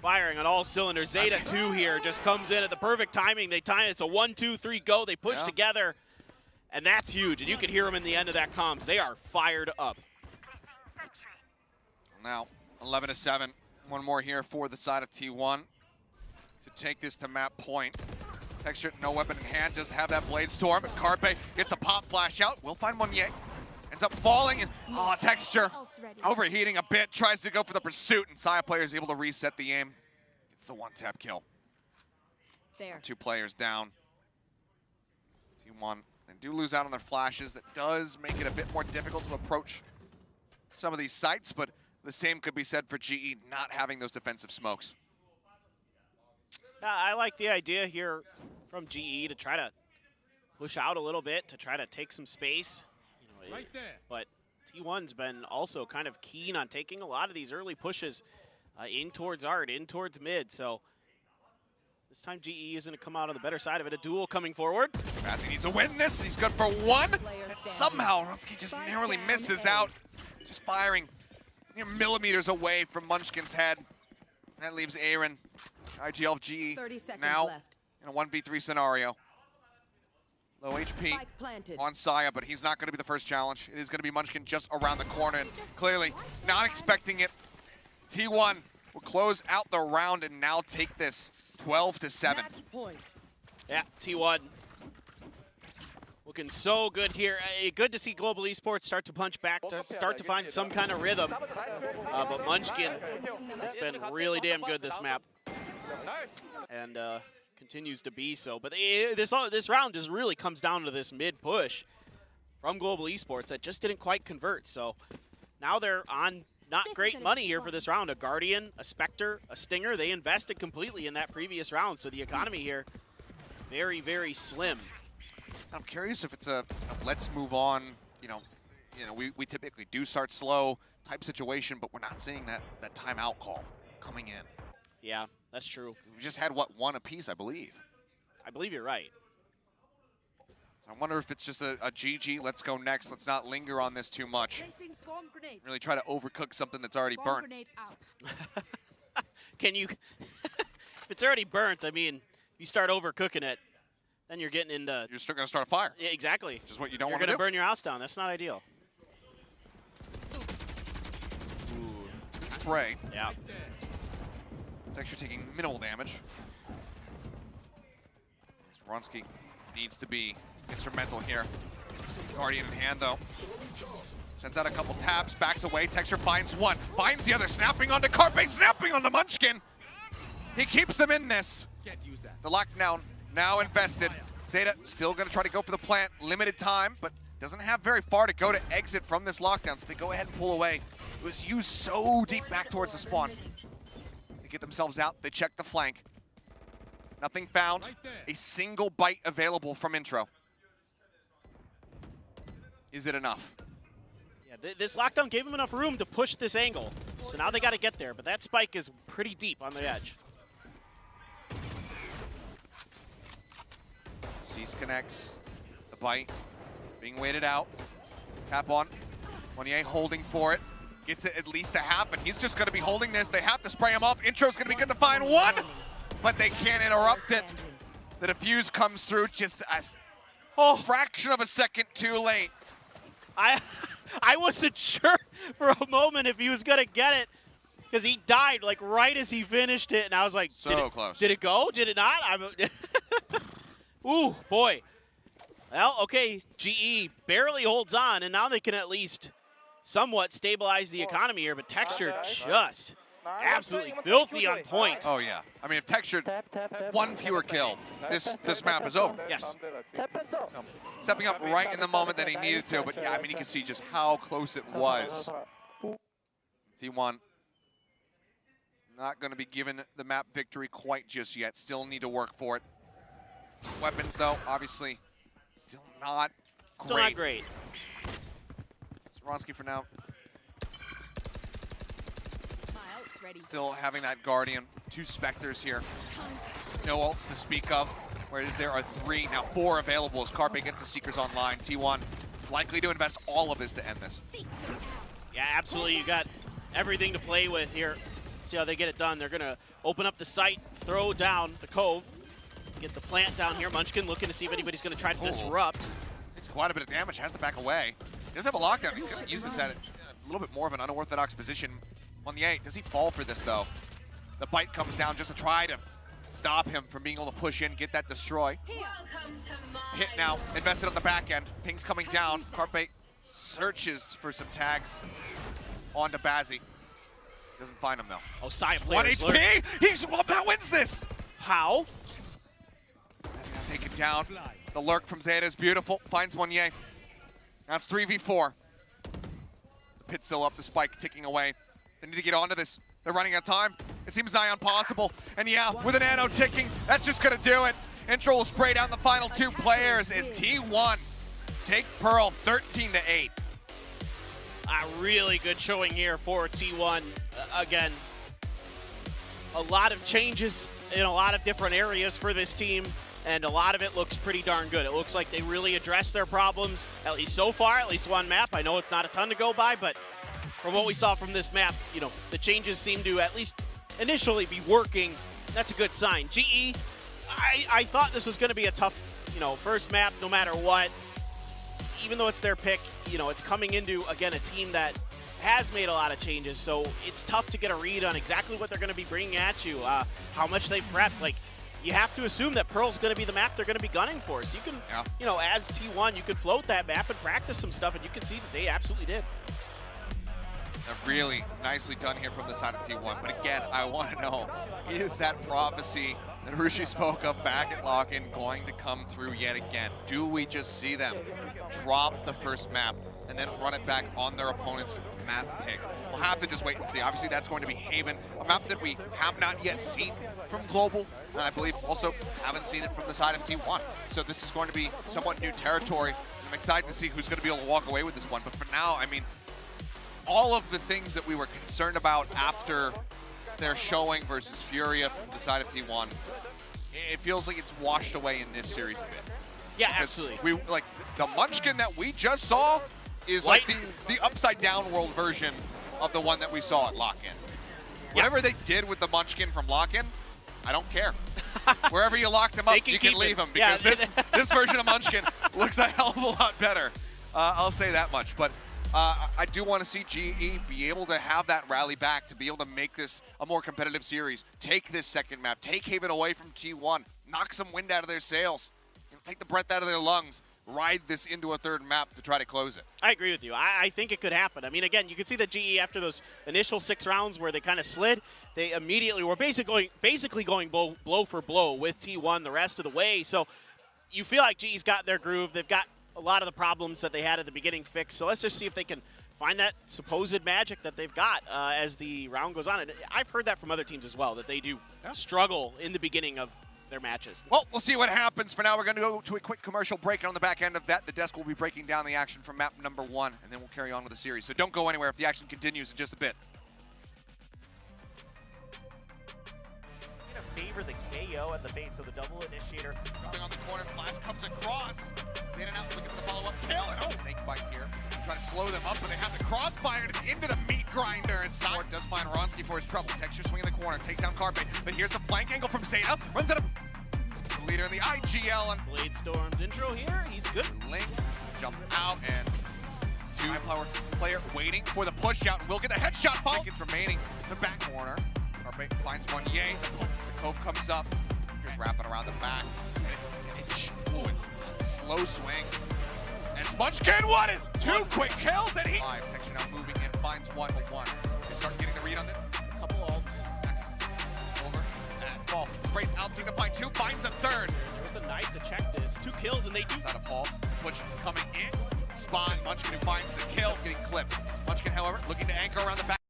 firing on all cylinders. Zeta 2 here just comes in at the perfect timing. They time it's a 1-2-3 go. They push together, and that's huge. And you can hear them in the end of that comms. They are fired up. Now 11-7. One more here for the side of T1 to take this to map point. Texture, no weapon in hand, does have that Blade Storm, but Carpe gets a pop flash out. We'll find Moniette. Ends up falling, and Texture overheating a bit, tries to go for the pursuit, and Saya player is able to reset the aim. It's the one-tap kill. There. 2 players down. T1, they do lose out on their flashes. That does make it a bit more difficult to approach some of these sites, but the same could be said for GE not having those defensive smokes. I like the idea here from GE to try to push out a little bit, to try to take some space. Right there. But T1's been also kind of keen on taking a lot of these early pushes in towards Art, in towards mid. So this time GE is going to come out on the better side of it. A duel coming forward. Bazzi needs to win this. He's good for one. And somehow Runsky just narrowly misses out. Just firing near millimeters away from Munchkin's head. That leaves Aaron, IGLG, now in a 1v3 scenario. Low HP on Saya, but he's not going to be the first challenge. It is going to be Munchkin just around the corner, and clearly not expecting it. T1 will close out the round and now take this 12-7. Yeah, T1 looking so good here. Good to see Global Esports start to punch back, to start to find some kind of rhythm. But Munchkin has been really damn good this map. And continues to be so. But this round just really comes down to this mid push from Global Esports that just didn't quite convert. So now they're on not great money here for this round. A Guardian, a Spectre, a Stinger. They invested completely in that previous round. So the economy here, very, very slim. I'm curious if it's a let's move on, we typically do start slow type situation, but we're not seeing that timeout call coming in. Yeah, that's true. We just had, what, 1 apiece, I believe. I believe you're right. So I wonder if it's just a GG, let's go next, let's not linger on this too much. Really try to overcook something that's already burnt. Can you, if it's already burnt, I mean, you start overcooking it, then you're getting into... You're still going to start a fire. Yeah, exactly. Which is what you don't want to do. You're going to burn your house down. That's not ideal. Ooh, good spray. Yeah. Texture taking minimal damage. Runsky needs to be instrumental here. Guardian in hand, though. Sends out a couple taps, backs away. Texture finds one, finds the other, snapping onto Carpe, snapping onto Munchkin. He keeps them in this. The lockdown now invested. Zeta still going to try to go for the plant. Limited time, but doesn't have very far to go to exit from this lockdown, so they go ahead and pull away. It was used so deep back towards the spawn. They get themselves out. They check the flank. Nothing found. A single bite available from intro. Is it enough? Yeah, this lockdown gave them enough room to push this angle. So now they got to get there, but that spike is pretty deep on the edge. Cease connects. The bite being waited out. Tap on. Monier holding for it. Gets it at least a half, and he's just going to be holding this. They have to spray him up. Intro's going to be good to find one, but they can't interrupt it. The defuse comes through just a fraction of a second too late. I wasn't sure for a moment if he was going to get it because he died like right as he finished it. And I was like, close. Did it go? Did it not? Ooh, boy. Well, okay, GE barely holds on, and now they can at least somewhat stabilize the economy here, but Texture just absolutely filthy on point. Oh, yeah. I mean, if Texture one fewer kill, this map is over. Yes. So, stepping up right in the moment that he needed to, but yeah, I mean, you can see just how close it was. T1 not going to be given the map victory quite just yet. Still need to work for it. Weapons, though, obviously, still not great. Still not great. Zronski for now. Ready. Still having that Guardian. 2 Spectres here. No ults to speak of, whereas there are 3, now 4 available as Carpe gets the Seekers online. T1 likely to invest all of his to end this. Yeah, absolutely. You got everything to play with here. See how they get it done. They're going to open up the site, throw down the Cove, get the plant down here. Munchkin looking to see if anybody's going to try to disrupt. Takes quite a bit of damage, has to back away. He does have a lockdown. He's going to use this at a little bit more of an unorthodox position. On the 8, does he fall for this though? The bite comes down just to try to stop him from being able to push in, get that destroy. Hit now, invested on the back end. Ping's coming down. Carpe searches for some tags onto Bazzi. Doesn't find him though. Oh, side 1 players. HP! He's Wombat wins this! How? Bazzi now taken down. The lurk from Zeta is beautiful. Finds one Ye. Now it's 3v4. The pit still up, the spike ticking away. They need to get onto this. They're running out of time. It seems nigh impossible. And yeah, with an nano ticking, that's just gonna do it. Intro will spray down the final 2 players as T1 take Pearl 13-8. A really good showing here for T1. Again, a lot of changes in a lot of different areas for this team, and a lot of it looks pretty darn good. It looks like they really addressed their problems, at least so far, at least one map. I know it's not a ton to go by, but from what we saw from this map, you know, the changes seem to at least initially be working. That's a good sign. GE, I thought this was going to be a tough, you know, first map no matter what. Even though it's their pick, you know, it's coming into, again, a team that has made a lot of changes, so it's tough to get a read on exactly what they're going to be bringing at you, how much they've prepped. Like, you have to assume that Pearl's going to be the map they're going to be gunning for. So you can, you know, as T1, you could float that map and practice some stuff, and you can see that they absolutely did. Really nicely done here from the side of T1. But again, I want to know, is that prophecy that Rushi spoke of back at Lock-In going to come through yet again? Do we just see them drop the first map and then run it back on their opponent's map pick? We'll have to just wait and see. Obviously, that's going to be Haven, a map that we have not yet seen from Global, and I believe also haven't seen it from the side of T1. So this is going to be somewhat new territory. I'm excited to see who's going to be able to walk away with this one. But for now, I mean, all of the things that we were concerned about after their showing versus Furia from the side of T1, it feels like it's washed away in this series a bit. Yeah, absolutely. We like the Munchkin that we just saw is like the upside down world version of the one that we saw at Lock-In. Whatever they did with the Munchkin from Lock-In, I don't care. Wherever you lock them up, you can leave them, because this version of Munchkin looks a hell of a lot better. I'll say that much. But I do want to see GE be able to have that rally back, to be able to make this a more competitive series. Take this second map, take Haven away from T1, knock some wind out of their sails, take the breath out of their lungs, ride this into a third map to try to close it. I agree with you. I think it could happen. I mean, again, you can see that GE, after those initial 6 rounds where they kind of slid, they immediately were basically going blow for blow with T1 the rest of the way. So you feel like GE's got their groove. They've got a lot of the problems that they had at the beginning fixed. So let's just see if they can find that supposed magic that they've got as the round goes on. And I've heard that from other teams as well, that they do struggle in the beginning of their matches. Well, we'll see what happens. For now, we're going to go to a quick commercial break, and on the back end of that, the desk will be breaking down the action from map number 1, and then we'll carry on with the series. So don't go anywhere if the action continues in just a bit. Favor the KO and the bait, so the double initiator. Dropping on the corner, flash comes across. Zeta now looking for the follow-up kill, and snake bite here. Trying to slow them up, but they have the crossfire, and it's into the meat grinder. As Side does find Ronsky for his trouble. Texture swinging the corner, takes down Carpe, but here's the flank angle from Zeta. Runs out of the leader in the IGL, and Blade Storm's intro here, he's good. Link jump out, and two power player waiting for the push out. Will get the headshot. Seconds remaining. The back corner. Carpe finds one. Yay. The cove comes up. Here's wrapping around the back. Ooh, it's a slow swing. And Munchkin won it. Two quick kills, and he. Protection now moving in. Finds one. They start getting the read on this. Couple ults. Over. And ball. Sprays altitude to find two. Finds a third. There's a knife to check this. 2 kills, and they do. Outside of Hall. Push coming in. Spawn. Munchkin who finds the kill. Getting clipped. Munchkin, however, looking to anchor around the back.